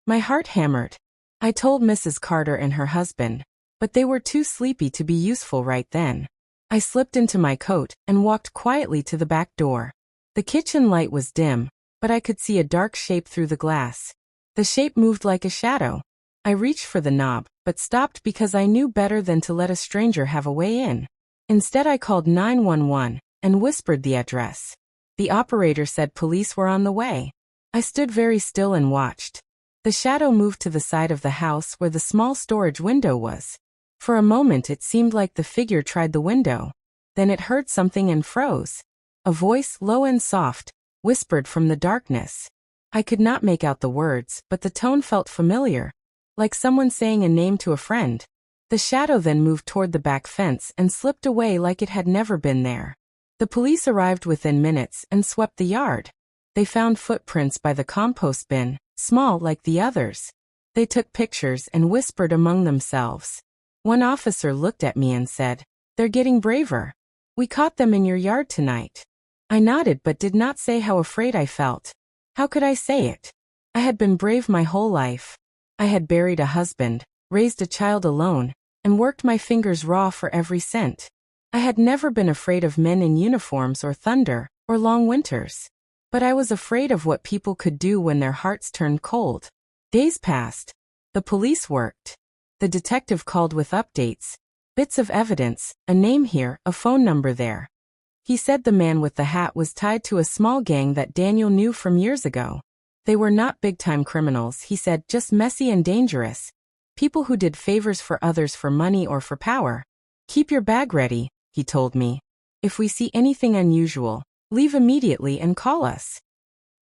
My heart hammered. I told Mrs. Carter and her husband, but they were too sleepy to be useful right then. I slipped into my coat and walked quietly to the back door. The kitchen light was dim, but I could see a dark shape through the glass. The shape moved like a shadow. I reached for the knob, but stopped because I knew better than to let a stranger have a way in. Instead I called 911 and whispered the address. The operator said police were on the way. I stood very still and watched. The shadow moved to the side of the house where the small storage window was. For a moment it seemed like the figure tried the window. Then it heard something and froze. A voice, low and soft, whispered from the darkness. I could not make out the words, but the tone felt familiar, like someone saying a name to a friend. The shadow then moved toward the back fence and slipped away like it had never been there. The police arrived within minutes and swept the yard. They found footprints by the compost bin, small like the others. They took pictures and whispered among themselves. One officer looked at me and said, "They're getting braver. We caught them in your yard tonight." I nodded but did not say how afraid I felt. How could I say it? I had been brave my whole life. I had buried a husband, raised a child alone, and worked my fingers raw for every cent. I had never been afraid of men in uniforms or thunder, or long winters. But I was afraid of what people could do when their hearts turned cold. Days passed. The police worked. The detective called with updates, bits of evidence, a name here, a phone number there. He said the man with the hat was tied to a small gang that Daniel knew from years ago. They were not big-time criminals, he said, just messy and dangerous. People who did favors for others for money or for power. "Keep your bag ready," he told me. "If we see anything unusual, leave immediately and call us."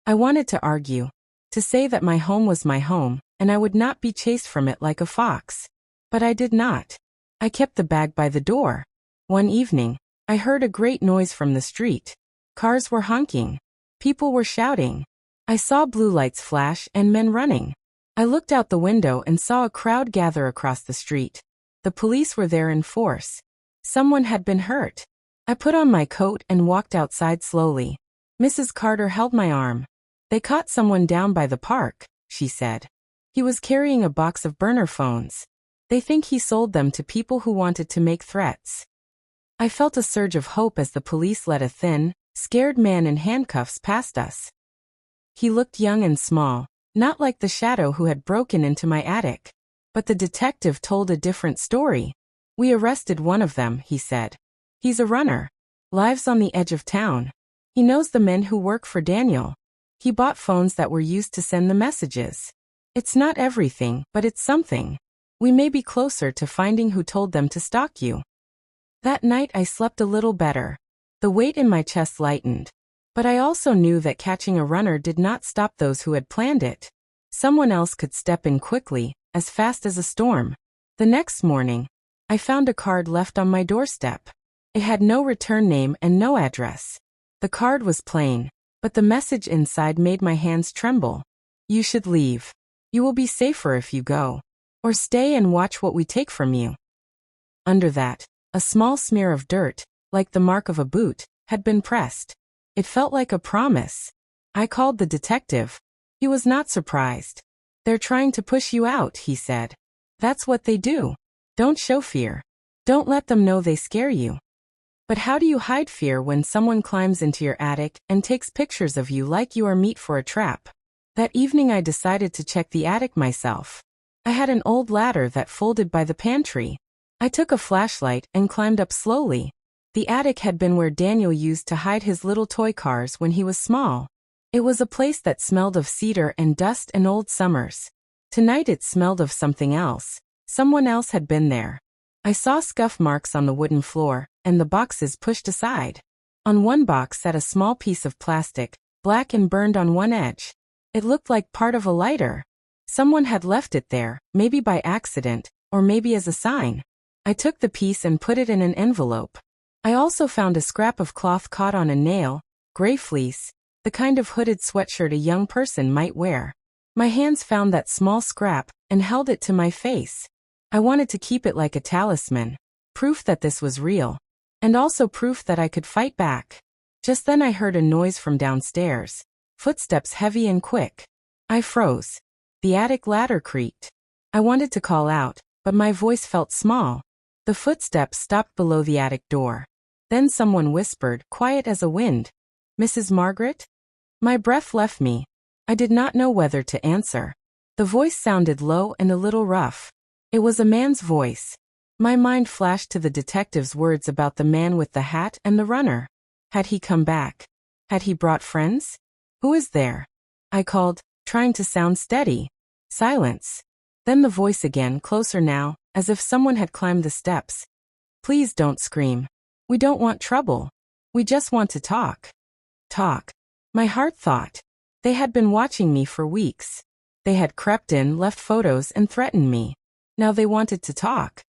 I wanted to argue, to say that my home was my home, and I would not be chased from it like a fox. But I did not. I kept the bag by the door. One evening, I heard a great noise from the street. Cars were honking. People were shouting. I saw blue lights flash and men running. I looked out the window and saw a crowd gather across the street. The police were there in force. Someone had been hurt. I put on my coat and walked outside slowly. Mrs. Carter held my arm. "They caught someone down by the park," she said. "He was carrying a box of burner phones. They think he sold them to people who wanted to make threats." I felt a surge of hope as the police led a thin, scared man in handcuffs past us. He looked young and small, not like the shadow who had broken into my attic. But the detective told a different story. "We arrested one of them," he said. "He's a runner. Lives on the edge of town. He knows the men who work for Daniel. He bought phones that were used to send the messages. It's not everything, but it's something. We may be closer to finding who told them to stalk you." That night I slept a little better. The weight in my chest lightened. But I also knew that catching a runner did not stop those who had planned it. Someone else could step in quickly, as fast as a storm. The next morning, I found a card left on my doorstep. It had no return name and no address. The card was plain, but the message inside made my hands tremble. "You should leave. You will be safer if you go. Or stay and watch what we take from you." Under that, a small smear of dirt, like the mark of a boot, had been pressed. It felt like a promise. I called the detective. He was not surprised. "They're trying to push you out," he said. "That's what they do. Don't show fear. Don't let them know they scare you." But how do you hide fear when someone climbs into your attic and takes pictures of you like you are meat for a trap? That evening I decided to check the attic myself. I had an old ladder that folded by the pantry. I took a flashlight and climbed up slowly. The attic had been where Daniel used to hide his little toy cars when he was small. It was a place that smelled of cedar and dust and old summers. Tonight it smelled of something else. Someone else had been there. I saw scuff marks on the wooden floor, and the boxes pushed aside. On one box sat a small piece of plastic, black and burned on one edge. It looked like part of a lighter. Someone had left it there, maybe by accident, or maybe as a sign. I took the piece and put it in an envelope. I also found a scrap of cloth caught on a nail, gray fleece, the kind of hooded sweatshirt a young person might wear. My hands found that small scrap and held it to my face. I wanted to keep it like a talisman, proof that this was real, and also proof that I could fight back. Just then I heard a noise from downstairs, footsteps heavy and quick. I froze. The attic ladder creaked. I wanted to call out, but my voice felt small. The footsteps stopped below the attic door. Then someone whispered, quiet as a wind, "Mrs. Margaret?" My breath left me. I did not know whether to answer. The voice sounded low and a little rough. It was a man's voice. My mind flashed to the detective's words about the man with the hat and the runner. Had he come back? Had he brought friends? "Who is there?" I called, trying to sound steady. Silence. Then the voice again, closer now, as if someone had climbed the steps. "Please don't scream. We don't want trouble. We just want to talk." Talk. My heart thought. They had been watching me for weeks. They had crept in, left photos, and threatened me. Now they wanted to talk.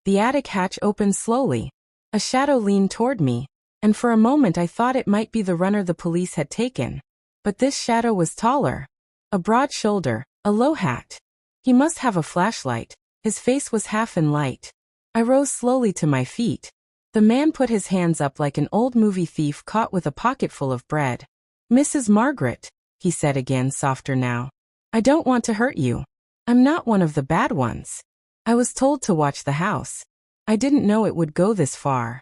The attic hatch opened slowly. A shadow leaned toward me, and for a moment I thought it might be the runner the police had taken. But this shadow was taller. A broad shoulder, a low hat. He must have a flashlight. His face was half in light. I rose slowly to my feet. The man put his hands up like an old movie thief caught with a pocketful of bread. "Mrs. Margaret," he said again, softer now. "I don't want to hurt you. I'm not one of the bad ones. I was told to watch the house. I didn't know it would go this far."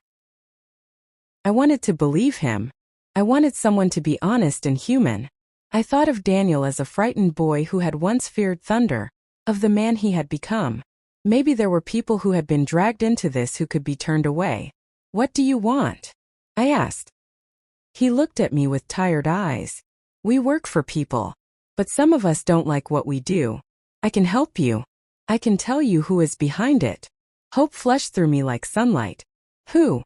I wanted to believe him. I wanted someone to be honest and human. I thought of Daniel as a frightened boy who had once feared thunder, of the man he had become. Maybe there were people who had been dragged into this who could be turned away. "What do you want?" I asked. He looked at me with tired eyes. "We work for people. But some of us don't like what we do. I can help you. I can tell you who is behind it." Hope flushed through me like sunlight. "Who?"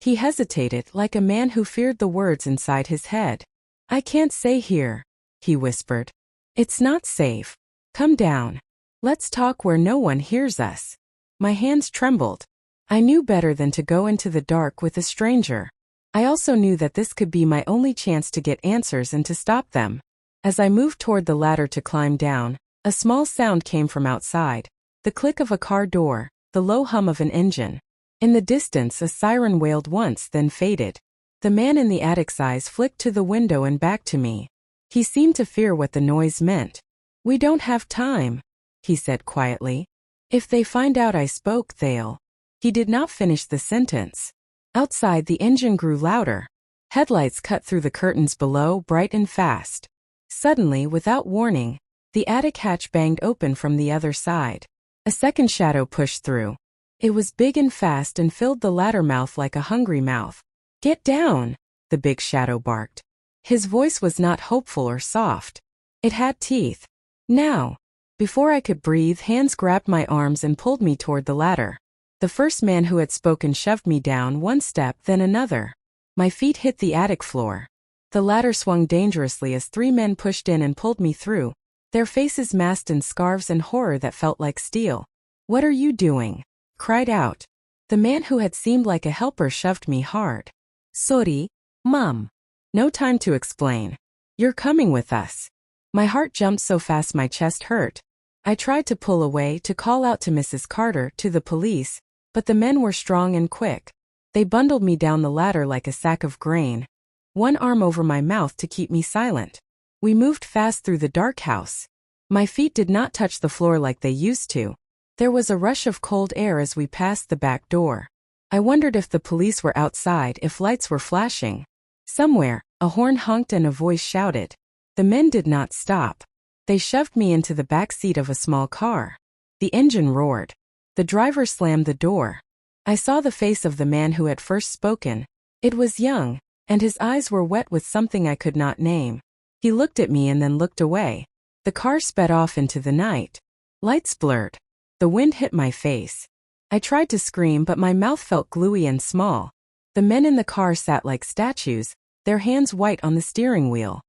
He hesitated, like a man who feared the words inside his head. "I can't say here," he whispered. "It's not safe. Come down. Let's talk where no one hears us." My hands trembled. I knew better than to go into the dark with a stranger. I also knew that this could be my only chance to get answers and to stop them. As I moved toward the ladder to climb down, a small sound came from outside. The click of a car door, the low hum of an engine. In the distance a siren wailed once, then faded. The man in the attic's eyes flicked to the window and back to me. He seemed to fear what the noise meant. "We don't have time," he said quietly. "If they find out I spoke, they'll..." He did not finish the sentence. Outside the engine grew louder. Headlights cut through the curtains below, bright and fast. Suddenly, without warning, the attic hatch banged open from the other side. A second shadow pushed through. It was big and fast and filled the ladder mouth like a hungry mouth. "Get down," the big shadow barked. His voice was not hopeful or soft. It had teeth. "Now." Before I could breathe, hands grabbed my arms and pulled me toward the ladder. The first man who had spoken shoved me down one step, then another. My feet hit the attic floor. The ladder swung dangerously as three men pushed in and pulled me through, their faces masked in scarves and horror that felt like steel. "What are you doing?" cried out. The man who had seemed like a helper shoved me hard. "Sorry, Mom." "No time to explain. You're coming with us." My heart jumped so fast my chest hurt. I tried to pull away, to call out to Mrs. Carter, to the police, but the men were strong and quick. They bundled me down the ladder like a sack of grain, one arm over my mouth to keep me silent. We moved fast through the dark house. My feet did not touch the floor like they used to. There was a rush of cold air as we passed the back door. I wondered if the police were outside, if lights were flashing. Somewhere, a horn honked and a voice shouted. The men did not stop. They shoved me into the back seat of a small car. The engine roared. The driver slammed the door. I saw the face of the man who had first spoken. It was young, and his eyes were wet with something I could not name. He looked at me and then looked away. The car sped off into the night. Lights blurred. The wind hit my face. I tried to scream, but my mouth felt gluey and small. The men in the car sat like statues, their hands white on the steering wheel.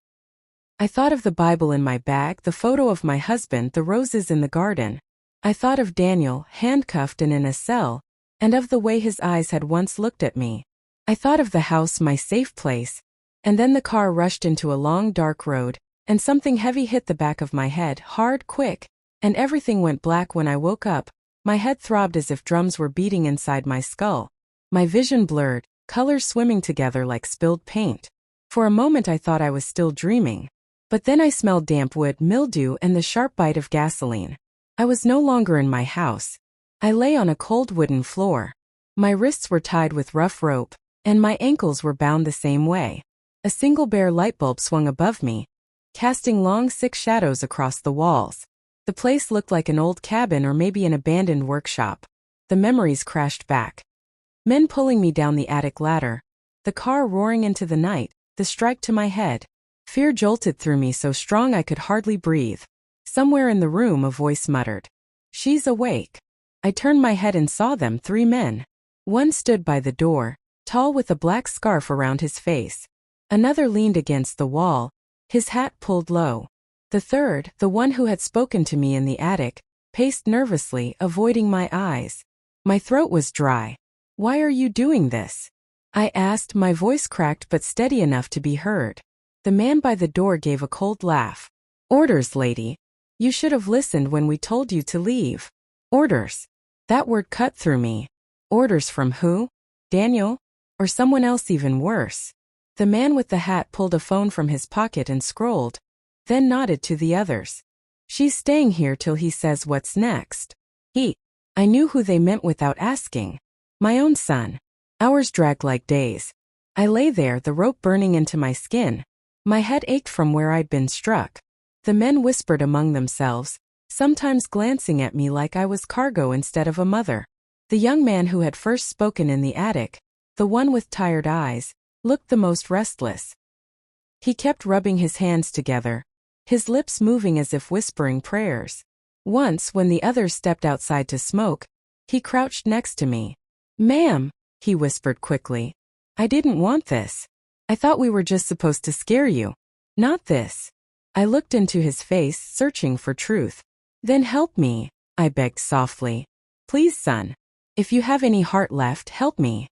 I thought of the Bible in my bag, the photo of my husband, the roses in the garden. I thought of Daniel, handcuffed and in a cell, and of the way his eyes had once looked at me. I thought of the house, my safe place. And then the car rushed into a long dark road, and something heavy hit the back of my head, hard, quick, and everything went black. When I woke up, my head throbbed as if drums were beating inside my skull. My vision blurred, colors swimming together like spilled paint. For a moment I thought I was still dreaming. But then I smelled damp wood, mildew, and the sharp bite of gasoline. I was no longer in my house. I lay on a cold wooden floor. My wrists were tied with rough rope, and my ankles were bound the same way. A single bare light bulb swung above me, casting long, sick shadows across the walls. The place looked like an old cabin or maybe an abandoned workshop. The memories crashed back. Men pulling me down the attic ladder. The car roaring into the night, the strike to my head. Fear jolted through me so strong I could hardly breathe. Somewhere in the room a voice muttered, "She's awake." I turned my head and saw them, 3 men. One stood by the door, tall with a black scarf around his face. Another leaned against the wall, his hat pulled low. The third, the one who had spoken to me in the attic, paced nervously, avoiding my eyes. My throat was dry. "Why are you doing this?" I asked, my voice cracked but steady enough to be heard. The man by the door gave a cold laugh. "Orders, lady. You should have listened when we told you to leave." Orders. That word cut through me. Orders from who? Daniel? Or someone else even worse? The man with the hat pulled a phone from his pocket and scrolled, then nodded to the others. "She's staying here till he says what's next." I knew who they meant without asking. My own son. Hours dragged like days. I lay there, the rope burning into my skin. My head ached from where I'd been struck. The men whispered among themselves, sometimes glancing at me like I was cargo instead of a mother. The young man who had first spoken in the attic, the one with tired eyes, looked the most restless. He kept rubbing his hands together, his lips moving as if whispering prayers. Once, when the others stepped outside to smoke, he crouched next to me. "Ma'am," he whispered quickly. "I didn't want this. I thought we were just supposed to scare you. Not this." I looked into his face, searching for truth. "Then help me," I begged softly. "Please, son. If you have any heart left, help me."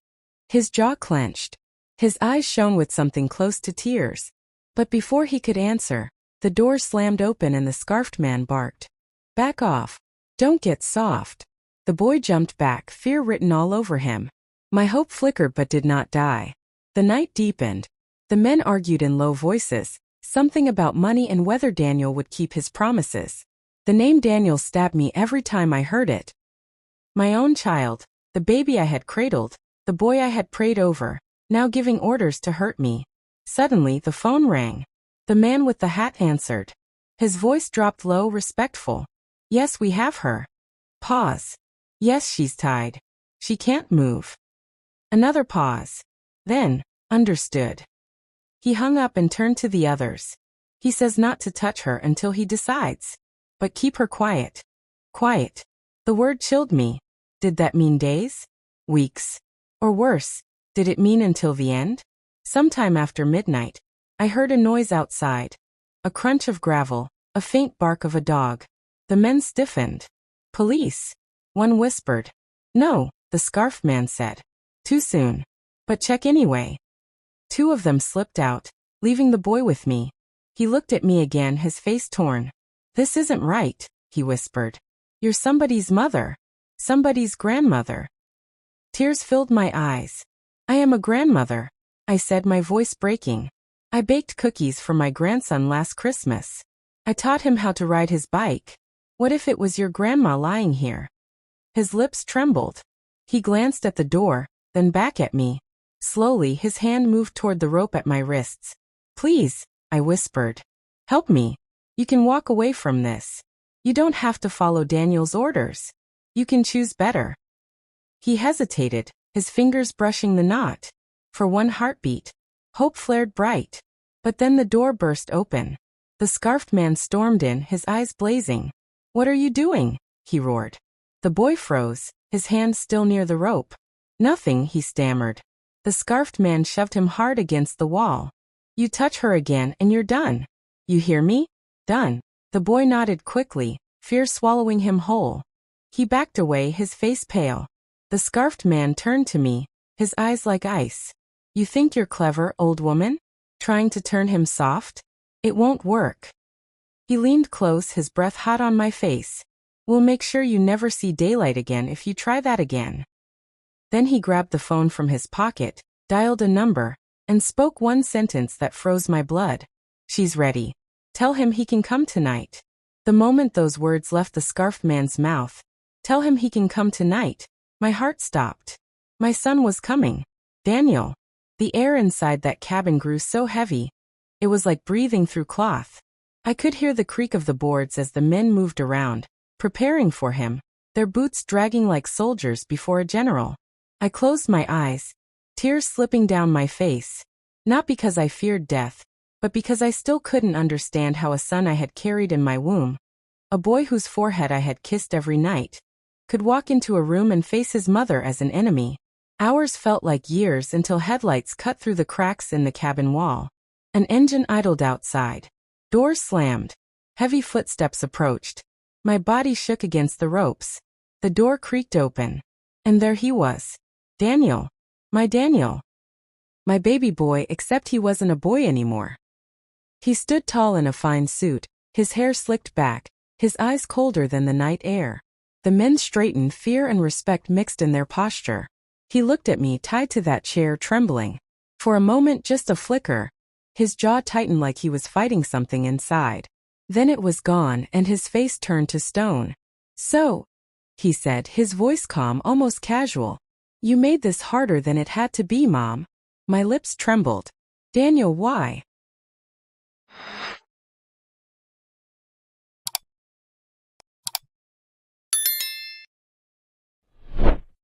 His jaw clenched. His eyes shone with something close to tears. But before he could answer, the door slammed open and the scarfed man barked, "Back off. Don't get soft." The boy jumped back, fear written all over him. My hope flickered but did not die. The night deepened. The men argued in low voices, something about money and whether Daniel would keep his promises. The name Daniel stabbed me every time I heard it. My own child, the baby I had cradled, the boy I had prayed over, now giving orders to hurt me. Suddenly the phone rang. The man with the hat answered. His voice dropped low, respectful. "Yes, we have her." Pause. "Yes, she's tied. She can't move." Another pause. Then, "Understood." He hung up and turned to the others. "He says not to touch her until he decides. But keep her quiet." Quiet. The word chilled me. Did that mean days? Weeks? Or worse, did it mean until the end? Sometime after midnight, I heard a noise outside. A crunch of gravel, a faint bark of a dog. The men stiffened. "Police," one whispered. "No," the scarf man said. "Too soon. But check anyway." 2 of them slipped out, leaving the boy with me. He looked at me again, his face torn. "This isn't right," he whispered. "You're somebody's mother. Somebody's grandmother." Tears filled my eyes. "I am a grandmother," I said, my voice breaking. "I baked cookies for my grandson last Christmas. I taught him how to ride his bike. What if it was your grandma lying here?" His lips trembled. He glanced at the door, then back at me. Slowly, his hand moved toward the rope at my wrists. "Please," I whispered. "Help me. You can walk away from this. You don't have to follow Daniel's orders. You can choose better." He hesitated, his fingers brushing the knot. For one heartbeat, hope flared bright. But then the door burst open. The scarfed man stormed in, his eyes blazing. "What are you doing?" he roared. The boy froze, his hands still near the rope. "Nothing," he stammered. The scarfed man shoved him hard against the wall. "You touch her again and you're done. You hear me? Done." The boy nodded quickly, fear swallowing him whole. He backed away, his face pale. The scarfed man turned to me, his eyes like ice. "You think you're clever, old woman? Trying to turn him soft? It won't work." He leaned close, his breath hot on my face. "We'll make sure you never see daylight again if you try that again." Then he grabbed the phone from his pocket, dialed a number, and spoke one sentence that froze my blood. "She's ready. Tell him he can come tonight." The moment those words left the scarfed man's mouth, "Tell him he can come tonight," my heart stopped. My son was coming. Daniel. The air inside that cabin grew so heavy. It was like breathing through cloth. I could hear the creak of the boards as the men moved around, preparing for him, their boots dragging like soldiers before a general. I closed my eyes, tears slipping down my face, not because I feared death, but because I still couldn't understand how a son I had carried in my womb, a boy whose forehead I had kissed every night, could walk into a room and face his mother as an enemy. Hours felt like years until headlights cut through the cracks in the cabin wall. An engine idled outside. Doors slammed. Heavy footsteps approached. My body shook against the ropes. The door creaked open. And there he was. Daniel. My Daniel. My baby boy, except he wasn't a boy anymore. He stood tall in a fine suit, his hair slicked back, his eyes colder than the night air. The men straightened, fear and respect mixed in their posture. He looked at me, tied to that chair, trembling. For a moment, just a flicker. His jaw tightened like he was fighting something inside. Then it was gone, and his face turned to stone. "So," he said, his voice calm, almost casual. "You made this harder than it had to be, Mom." My lips trembled. "Daniel, why?